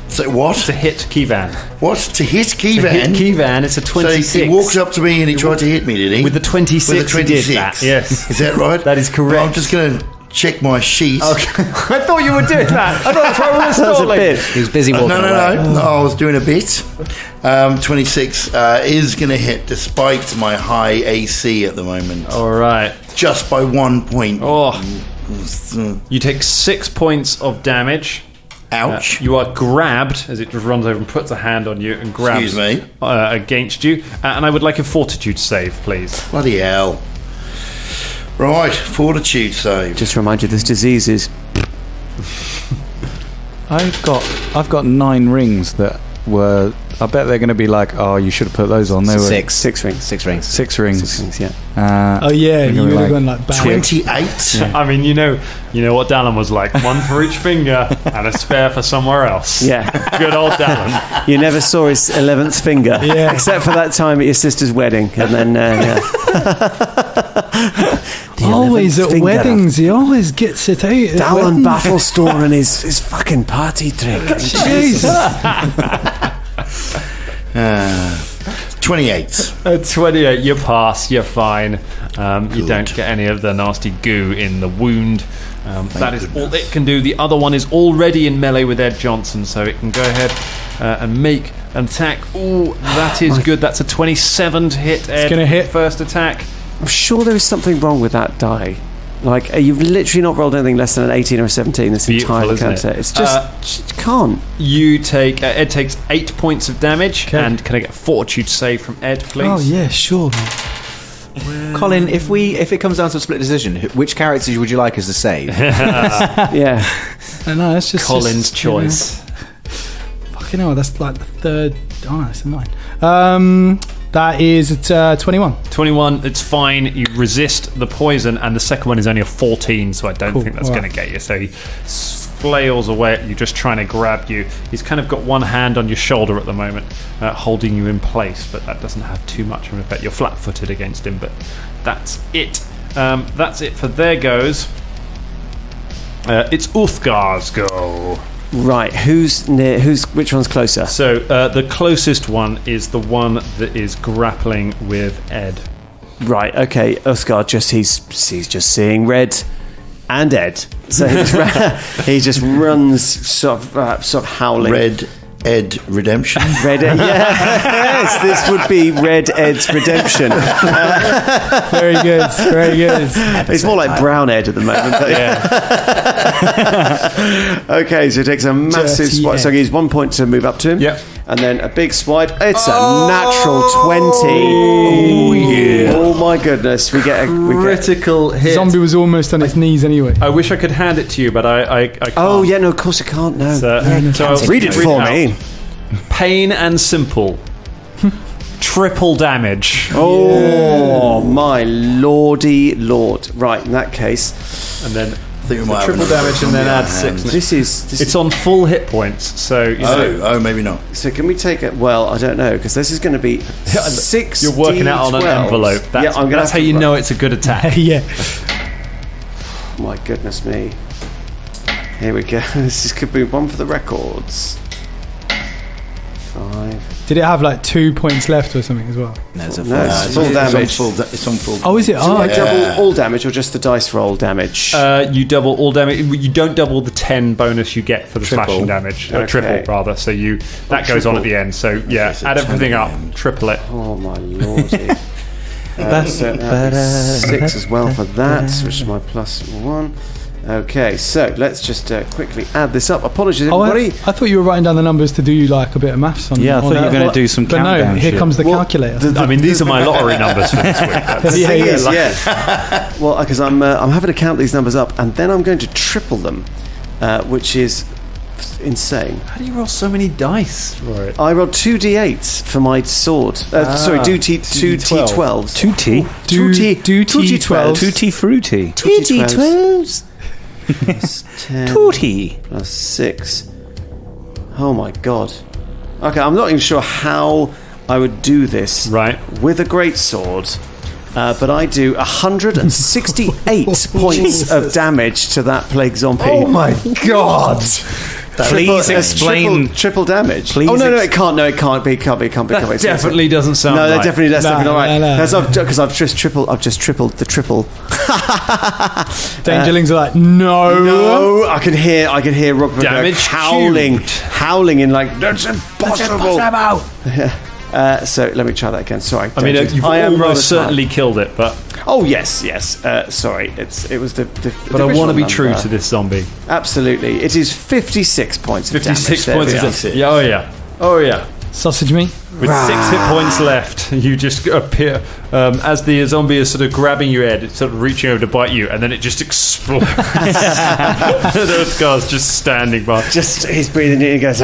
So what? to hit Kivan. What? To hit Kivan? To hit Kivan, it's a So 26. he walked up to me and he tried to hit me, did he? With the 26, With the 26. he did that, yes. Is that right? That is correct. Well, I'm just going to check my sheet. Okay. I thought you were doing that. I thought that's what we were That was a stalling. bit. He was busy walking away. No, I was doing a bit. 26 is going to hit despite my high AC at the moment. All right. Just by 1 point. Oh. You take 6 points of damage. Ouch. You are grabbed as it just runs over and puts a hand on you and grabs Excuse me. Against you. And I would like a fortitude save, please. Bloody hell. Right, fortitude save. Just to remind you, this disease is... I've got 9 rings that were. I bet they're going to be like, oh, you should have put those on. They were 6 rings. 6 rings. 6 rings. 6 rings, yeah. Oh yeah, they're you gonna would be have gone like bad. 28. I mean, you know what Dallin was like. One for each finger and a spare for somewhere else. Yeah. Good old Dallin. You never saw his 11th finger. Yeah. Except for that time at your sister's wedding. And then, yeah. Always 11th at finger. weddings, he always gets it out. at Dallin weddings. Battlestorm and his fucking party trick. Jesus. 28. At 28, you pass. You're fine. You don't get any of the nasty goo in the wound. That is all it can do. The other one is already in melee with Ed Johnson, so it can go ahead and make an attack. Ooh, that is good. That's a 27 to hit, Ed. It's gonna hit. First attack. I'm sure there is something wrong with that die. Like, you've literally not rolled anything less than an 18 or a 17 this Beautiful, entire isn't encounter. it? It's just, you can't. You take Ed takes 8 points of damage, Okay. and can I get a fortitude save from Ed, please? Oh yeah, sure. Colin, if it comes down to a split decision, which characters would you like us to save? Yeah. I know, that's just Colin's just, choice. Fucking hell, that's like the third. Oh, no, it's a 9. That is at 21. 21, it's fine. You resist the poison, and the second one is only a 14, so I don't Cool, think that's alright. going to get you. So he flails away at you, just trying to grab you. He's kind of got one hand on your shoulder at the moment, holding you in place, but that doesn't have too much of an effect. You're flat-footed against him, but that's it. That's it for their goes. It's Uthgar's go. Right, which one's closer? So the closest one is the one that is grappling with Ed. Right, okay, Uthgar he's just seeing red and Ed. So he just runs sort of howling. Red Ed Redemption. Red Ed, yes, this would be Red Ed's redemption. Very good, very good. It's more like Brown Ed at the moment. But okay, so he takes a massive Dirty swipe. So Ed. he uses 1 point to move up to him. Yep. And then a big swipe. It's a natural 20. Oh, yeah. Oh, my goodness. We get Critical hit. Zombie was almost on his knees anyway. I wish I could hand it to you, but I can't. Oh, yeah, no, of course I can't. No. So I'll Read it for me. Pain and simple. Triple damage. Oh, my lordy lord. Right, in that case. And then I think we might have triple another damage and then zombie on add our 6. hands. This is It's on full hit points, so you know, Oh, maybe not. so can we take it? Well, I don't know, because this is going to be 6. you're working out on an envelope. That's, Yeah, I'm gonna that's have how to you know it's a good attack. Yeah. My goodness me. Here we go. This could be one for the records. 5. Did it have like 2 points left or something as well? No, it's a No, it's full damage. It's on full. Oh, is it? Do Oh, I okay. double all damage or just the dice roll damage? You double all damage. You don't double the 10 bonus you get for the Triple. slashing damage. Okay. Triple, rather. So that goes on at the end. So yeah, so add everything up. 20. Triple it. Oh my lordy. So that'd be 6 as well for that, which is my +1. Okay, so let's just quickly add this up. Apologies, Oh, I everybody. thought you were writing down the numbers to do like a bit of maths on. Yeah, I on thought you were that. going to do some But no, countdown here shit. comes the calculator. I mean, these are my lottery numbers for this week. That's- Yeah, Thing yeah. is, yeah. Well, because I'm having to count these numbers up, and then I'm going to triple them, which is insane. How do you roll so many dice for it? I rolled 2d8s for my sword. Sorry, 2d12s. 2T. 2T12. Tutti frutti. 2d12s. Plus 10. Tutti. Plus 6. Oh my god. Okay, I'm not even sure how I would do this with a greatsword. But I do 168 points of damage to that plague zombie. Oh my god! Please explain. Triple damage. Please it can't. No, it can't be. That definitely doesn't sound No, right. that's definitely not right. No. Because I've just tripled the triple. Dangerlings are like, no. I can hear Rockford Damage howling in like, that's impossible. So let me try that again. Sorry. I mean, you've almost certainly killed it, but... Oh, yes. Sorry. It was the But I want to be number. true to this zombie. Absolutely. It is 56 points of damage. 56 points of damage. Yeah, oh yeah. Sausage me. With 6 hit points left, you just appear as the zombie is sort of grabbing your head, it's sort of reaching over to bite you, and then it just explodes. Those guys just standing by. He's breathing in and goes,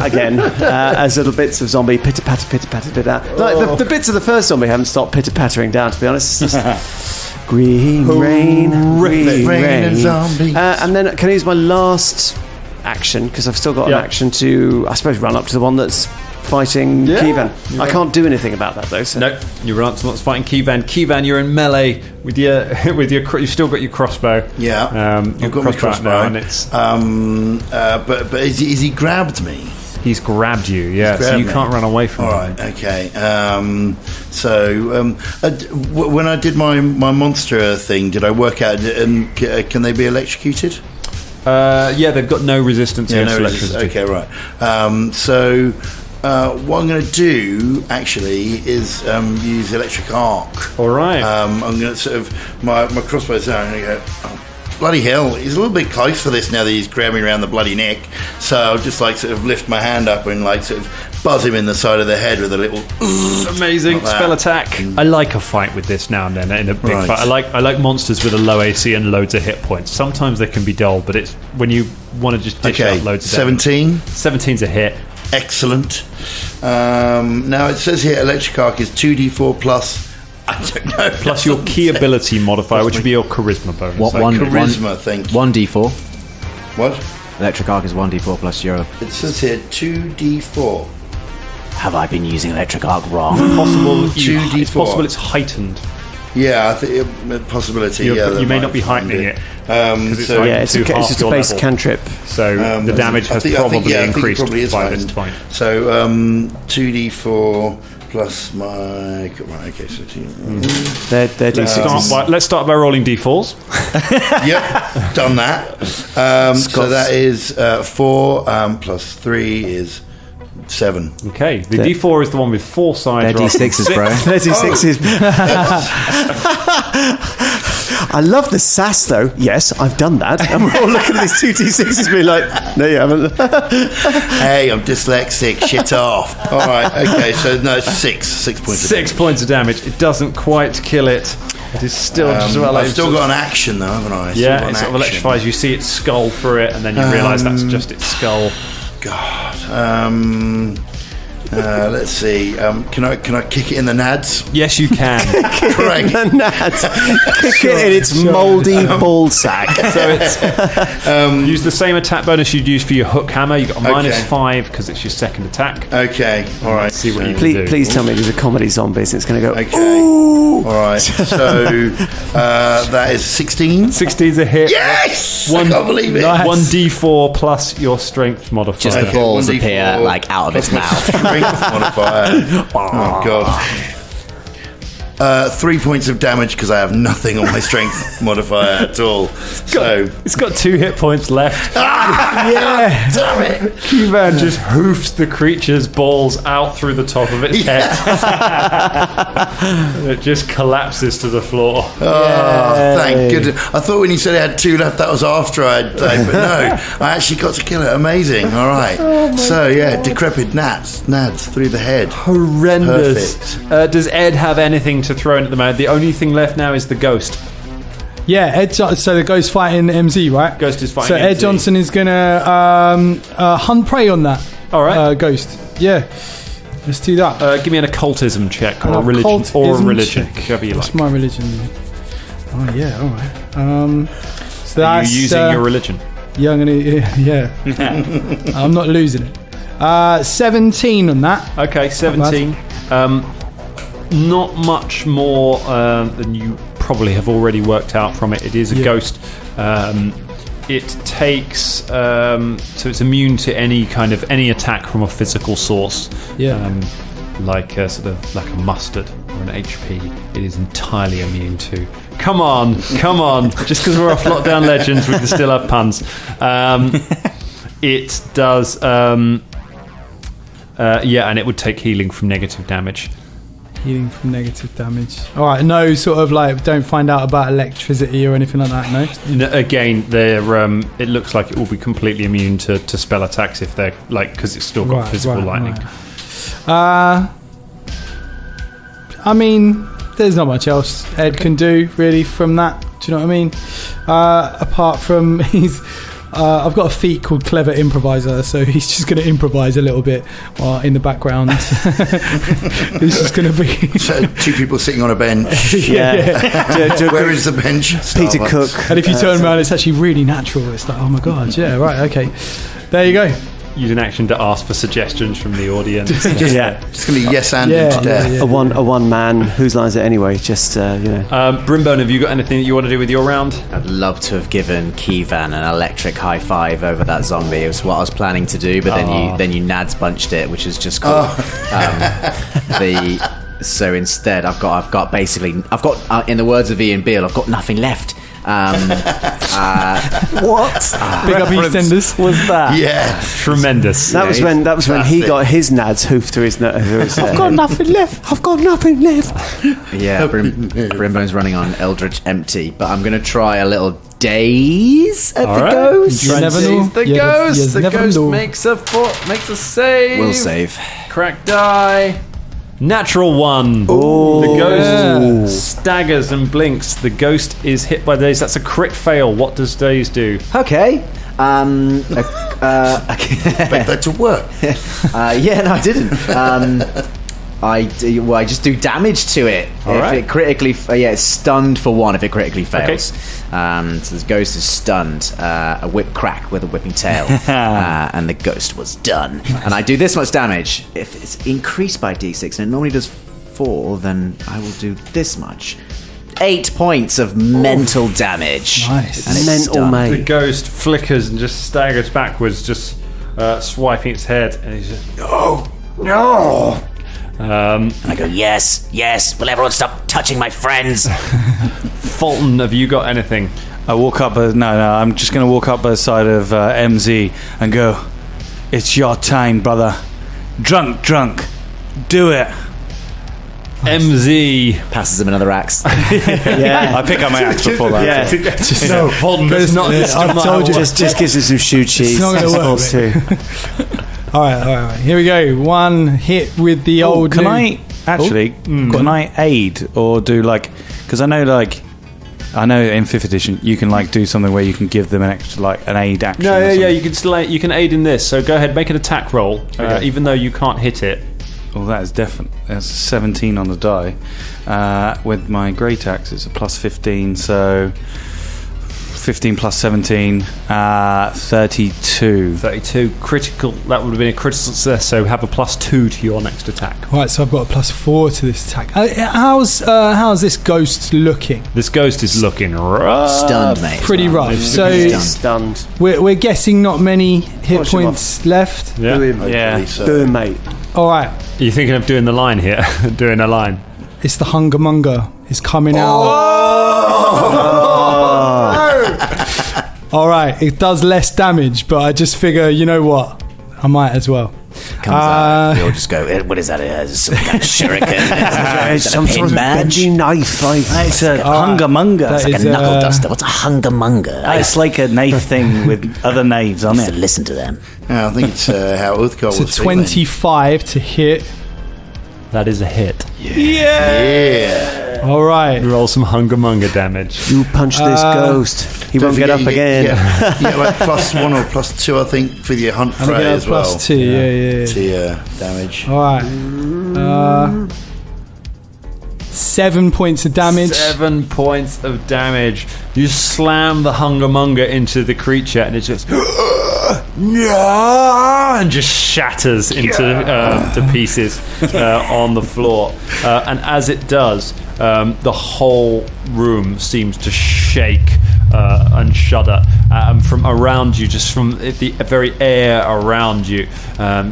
again, as little bits of zombie pitter-patter, pitter-patter. Like the bits of the first zombie haven't stopped pitter-pattering down, to be honest. It's just green rain. and zombie. And then can I use my last action, because I've still got an action to, I suppose, run up to the one that's fighting Keevan. I can't do anything about that though. So. No, you run up to what's fighting Keevan. Keevan, you're in melee with your you've still got your crossbow. Yeah, I've got my crossbow now, and it's but is he grabbed me? He's grabbed you. Yeah, so you can't run away from him. All right, okay. When I did my monster thing, did I work out? Can they be electrocuted? Yeah, they've got no resistance against electricity. Okay, right. What I'm going to do actually is use electric arc. All right. I'm going to sort of my crossbow's down. I'm going to go. Oh, bloody hell! He's a little bit close for this now that he's grabbing around the bloody neck. So I'll just like sort of lift my hand up and like sort of buzz him in the side of the head with a little. Amazing like spell attack. I like a fight with this now and then in a big Right. fight. I like monsters with a low AC and loads of hit points. Sometimes they can be dull, but it's when you want to just dish out loads of 17. 17's a hit. Excellent. Now it says here electric arc is 2d4 plus. I don't know. Plus your key ability modifier, which would be your charisma bonus. What So charisma, thank you. 1d4. What? Electric arc is 1d4 plus your. It says here 2d4. Have I been using electric arc wrong? It's possible it's heightened. Yeah, I think possibility. You may not be heightening it. It's just a base cantrip. So the damage has probably increased by this point. So 2d4 plus my. Right, okay, so They're D6s. Let's start by rolling d4s. Yep, done that. So that is 4 plus 3 is 7. Okay, the d4 is the one with 4 sides. They're D6s, bro. They're D6s. I love the sass, though. Yes, I've done that. And we're all looking at these 2 D6s being like, no, you haven't. Hey, I'm dyslexic. Shit off. All right, okay, so no, it's 6 points. 6 points of damage. It doesn't quite kill it. It is still just about I've still got an action, though, haven't I? Yeah, it sort of electrifies. You see its skull through it, and then you realise that's just its skull. God. Let's see. Can I kick it in the nads? Yes, you can. Great. The nads. Kick it in its mouldy ball sack. So it's use the same attack bonus you'd use for your hook hammer. You got a -5 because it's your second attack. Okay. All right. See what you can do. Please tell me there's a comedy zombies. It's going to go. Okay. Ooh. All right. So that is 16. 16's a hit. Yes. I can't believe it. 1d4 plus your strength modifier. Just the balls 1d4 appear like out of its mouth. Strength modifier. Oh god. 3 points of damage because I have nothing on my strength modifier at all. So It's got 2 hit points left. Yeah. damn it. Keevan just hoofs the creature's balls out through the top of its head. It just collapses to the floor. Oh, thank goodness. I thought when you said it had 2 left, that was after I'd died, but no, I actually got to kill it. Amazing. All right. So yeah, decrepit nads through the head. Horrendous. Does Ed have anything to throw in at the moment? The only thing left now is the ghost. Yeah, Ed. So the ghost fighting MZ, right? Ghost is fighting So Ed MZ. Johnson is gonna hunt prey on that. All right. Ghost. Yeah. Let's do that. Give me an occultism check or An a religion. occultism Or a religion, check. whichever you What's like. my religion? Oh yeah. All right. So Are that's you using your religion? Yeah, I'm gonna. Yeah. I'm not losing it. 17 on that. Okay, 17. Not much more than you probably have already worked out from it. It is a ghost. It takes so it's immune to any attack from a physical source. Yeah. Like a mustard or an HP. It is entirely immune to. Come on. Just because we're off Lockdown Legends, we can still have puns. It does. And it would take healing from negative damage. Healing from negative damage. All right. No sort of like don't find out about electricity or anything like that. No. Again, they're. It looks like it will be completely immune to spell attacks if they're because it's still got physical lightning. Right. I mean, there's not much else Ed can do really from that. Do you know what I mean? Apart from I've got a feat called Clever Improviser, so he's just going to improvise a little bit in the background. He's just going to be So 2 people sitting on a bench. Yeah. Where is the bench? Peter Starbucks. Cook. And if you turn around, it's actually really natural. It's like, oh my god, yeah, right, okay. There you go. Use an action to ask for suggestions from the audience. It's going to be yes and to death. A one man. Whose line is it anyway? Just Brimbone, have you got anything that you want to do with your round? I'd love to have given Keyvan an electric high five over that zombie. It was what I was planning to do, but then you nads bunched it, which is just cool. So instead, I've got in the words of Ian Beale, I've got nothing left. what? Big up EastEnders. Was that? Yeah. Tremendous. That was when he got his nads hoofed to his head. I've got nothing left. Yeah, Brimbone's running on Eldritch Empty, but I'm going to try a little daze at the ghost. You never know. The ghost makes a save. We'll save. Crack die. Natural 1. Oh, the ghost staggers and blinks. The ghost is hit by daze. That's a crit fail. What does daze do? Okay. Expect that to work. Yeah, no, I didn't. I just do damage to it. It critically, it's stunned for 1 if it critically fails. Okay. So the ghost is stunned. A whip crack with a whipping tail, and the ghost was done. And I do this much damage. If it's increased by d6 and it normally does 4, then I will do this much. 8 points of mental damage. Nice. And it's Mental, stunned. mate. The ghost flickers and just staggers backwards, just swiping its head, and he's just no. And I go, yes, will everyone stop touching my friends? Fulton, have you got anything? I walk up. I'm just going to walk up by the side of MZ and go, "It's your time, brother. Drunk, do it." MZ Passes him another axe. I pick up my axe before that. No, Fulton, that's not this. I told you. Just gives us some shoe cheese. It's not going to work. Too. All right. Here we go. 1 hit with the old. Can I actually? Can I aid or do because I know in 5th edition you can do something where you can give them an extra an aid action. No, or you can still you can aid in this. So go ahead, make an attack roll, even though you can't hit it. Well, that is definite. That's a 17 on the die. With my great axe, it's a plus 15, so 15 plus 17, 32. 32 critical. That would have been a critical success. So have a +2 to your next attack. Right, so I've got a +4 to this attack. How's this ghost looking? This ghost is looking rough. Stunned, mate. Pretty rough. So Stunned. we're guessing not many hit points left. Yeah. Boom, mate. All right, Are you thinking of doing the line here? Doing a line? it's the Hungermonger. It's coming out. All right, it does less damage, but I just figure, you know what? I might as well. Comes out. We all just go, what is that? It's some kind of shuriken. It's some sort of bendy knife. It's a hungermonger. That Like is, a knuckle duster. What's a hungermonger? It's like a knife thing with other knives on used to it. listen to them. I think it's how Uthgar It's was a feeling. 25 to hit. That is a hit. Yeah. All right. Roll some hungermonger damage. You punch this ghost. He won't get up again. Yeah, like +1 or +2, I think, for your hunt And I prey get as well. +2. Yeah. To your damage. All right. 7 points of damage. 7 points of damage. You slam the hungermonger into the creature, and it just and just shatters into to pieces on the floor. And as it does, the whole room seems to shake and shudder. From around you, just from the very air around you,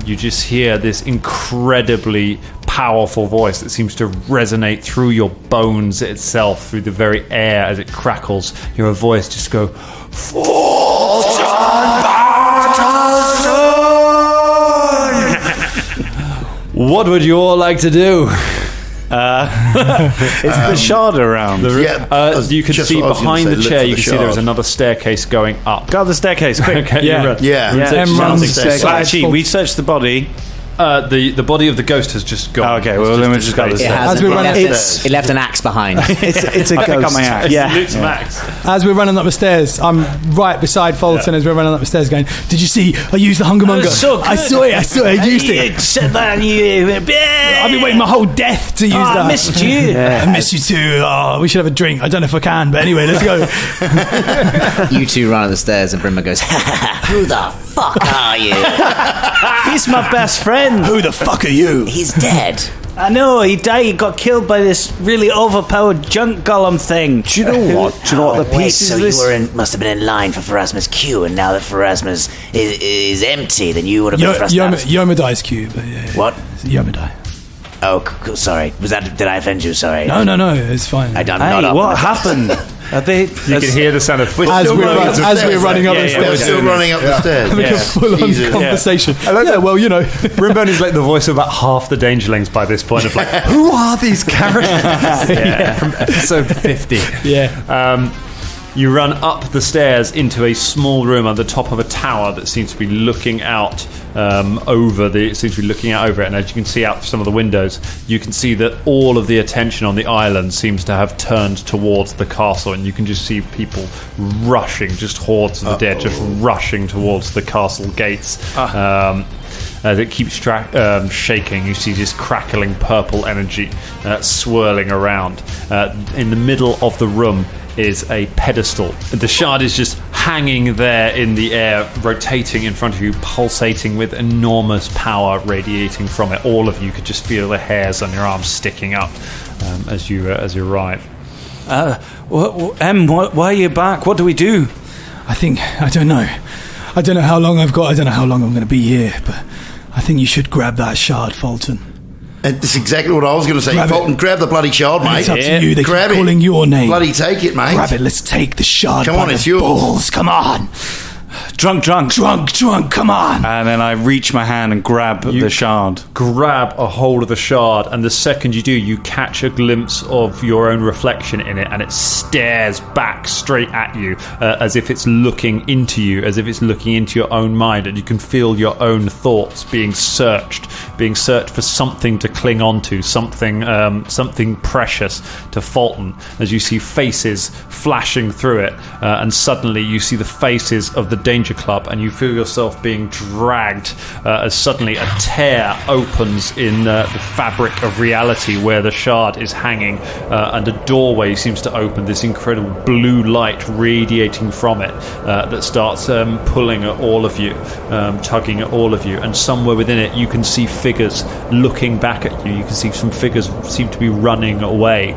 you just hear this incredibly powerful voice that seems to resonate through your bones itself, through the very air as it crackles. You hear a voice just go, What would you all like to do? Is the shard around? You can see behind the chair, you can see there is another staircase going up. Go up the staircase, quick. Okay, you run. Actually, we searched the body. The body of the ghost has just gone. Okay, well, then we just go to the stairs. It left an axe behind. It's a ghost. I pick up my axe. As we're running up the stairs, I'm right beside Fulton as we're running up the stairs going, did you see I used the hungermonger? I saw it, I used it. I've been waiting my whole death to use that. I missed you. I missed you too. Oh, we should have a drink. I don't know if I can, but anyway, let's go. You two run up the stairs and Brimmer goes, Who the fuck are you? He's my best friend. Who the fuck are you? He's dead. I know, he died. He got killed by this really overpowered junk golem thing. Do you know what? The pieces so of this... you must have been in line for Pharasma's queue, and now that Pharasma's is empty, then you would have been thrust out. Yomadai's cube. What? Yomadai. Oh, sorry. Did I offend you? Sorry. No, it's fine. I'm not up. What happened? You can hear the sound of footsteps. As we're running up the stairs. We're still running up the stairs. Having a full-on conversation. Well, Rimbone is like the voice of about half the Dangerlings by this point of like, who are these characters? From episode 50. You run up the stairs into a small room on the top of a tower that seems to be looking out over it. And as you can see out some of the windows, you can see that all of the attention on the island seems to have turned towards the castle, and you can just see people rushing, just hordes of the dead, just rushing towards the castle gates. As it keeps shaking, you see this crackling purple energy swirling around. In the middle of the room is a pedestal. The shard is just hanging there in the air, rotating in front of you, pulsating with enormous power radiating from it. All of you could just feel the hairs on your arms sticking up as you arrive. Why are you back? What do we do? I don't know. I don't know how long I've got. I don't know how long I'm going to be here, but I think you should grab that shard, Fulton. That's exactly what I was going to say. Fulton, grab the bloody shard, mate. It's up to you. They grab keep calling your name. Bloody take it, mate. Grab it. Let's take the shard. Come on, it's yours. Balls. Come on. Drunk. Come on. And then I reach my hand and grab the shard. Grab a hold of the shard, and the second you do, you catch a glimpse of your own reflection in it, and it stares back straight at you as if it's looking into you, as if it's looking into your own mind, and you can feel your own thoughts being searched for something to cling on to, something precious to Fulton, as you see faces flashing through it, and suddenly you see the faces of the Danger Club, and you feel yourself being dragged as suddenly a tear opens in the fabric of reality where the shard is hanging, and a doorway seems to open, this incredible blue light radiating from it that starts pulling at all of you, tugging at all of you, and somewhere within it you can see figures looking back at you. You can see some figures seem to be running away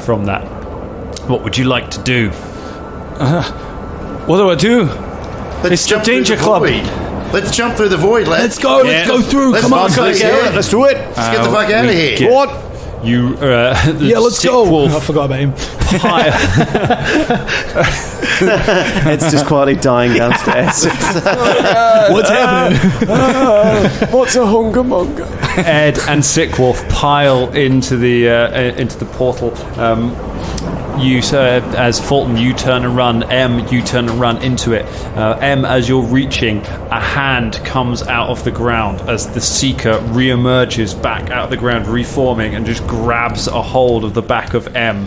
from that. What would you like to do? What do I do? It's the Danger Club. Let's jump through the void, lads. Let's go. Let's go through. Let's Come on. let's do it. Let's get the fuck out of here. What? You, let's go. I forgot about him. It's just quietly dying downstairs. What's happening? What's a hungermonger? Ed and Sickwolf pile into the portal. you as Fulton, you turn and run. M, you turn and run into it. M, as you're reaching, a hand comes out of the ground as the Seeker re-emerges back out of the ground, reforming, and just grabs a hold of the back of M.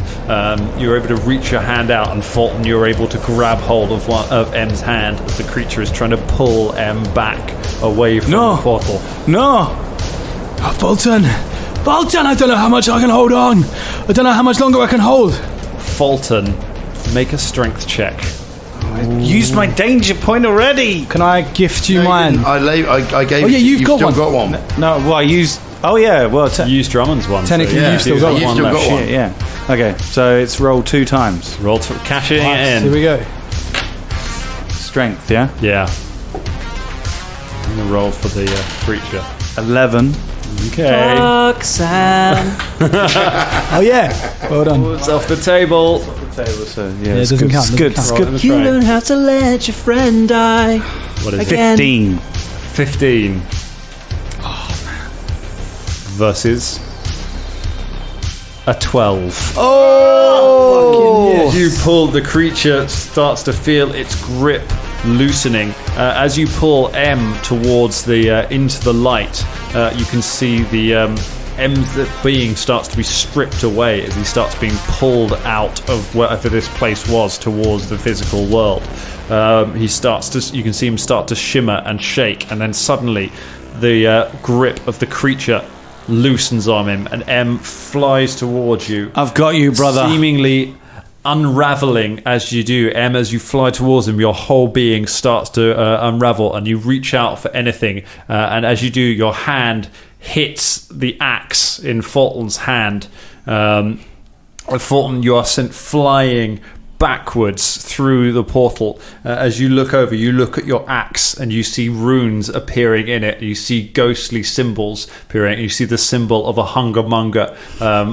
You're able to reach your hand out, and Fulton, you're able to grab hold of M's hand as the creature is trying to pull M back away from the portal. No! Oh, Fulton, I don't know how much I can hold on. I don't know how much longer I can hold. Fulton, make a strength check. I used my danger point already. Can I gift you mine? I gave. Oh yeah, you've got still one. got one. No, well, I used... Oh, yeah, well... You used Drummond's one. Technically, so you've still got one. Still got one. Shit, yeah. Okay, so it's rolled 2 times. Roll to cashing it in. Here we go. Strength, yeah? Yeah. I'm going to roll for the creature. 11. Okay. Oh yeah, well done. It's off the table. So, Yeah, it doesn't count. It's good. Doesn't It's count. good. You don't have to let your friend die. What is it? 15. 15. Versus a 12. Oh! You pull, the creature starts to feel its grip loosening. As you pull M towards the into the light, you can see the M's being starts to be stripped away as he starts being pulled out of wherever this place was towards the physical world. You can see him start to shimmer and shake, and then suddenly the grip of the creature loosens on him, and M flies towards you. I've got you, brother. Seemingly unraveling as you do. M, as you fly towards him, your whole being starts to unravel, and you reach out for anything. And as you do, your hand hits the axe in Fulton's hand. Fulton, you are sent flying backwards through the portal. As you look over, you look at your axe and you see runes appearing in it. You see ghostly symbols appearing. You see the symbol of a hungermonger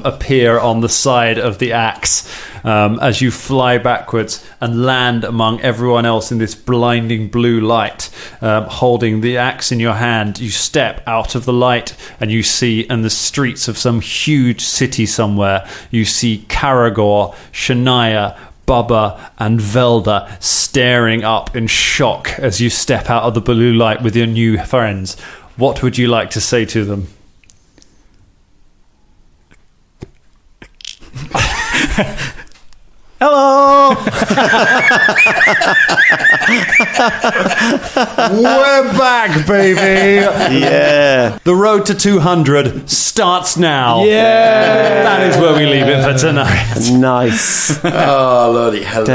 appear on the side of the axe as you fly backwards and land among everyone else in this blinding blue light. Holding the axe in your hand, you step out of the light and you see in the streets of some huge city somewhere, you see Karagor, Shania, Bubba and Velda staring up in shock as you step out of the blue light with your new friends. What would you like to say to them? Hello! We're back, baby! Yeah. The road to 200 starts now. Yeah! That is where we leave it for tonight. Nice. Oh, Lordy, hello.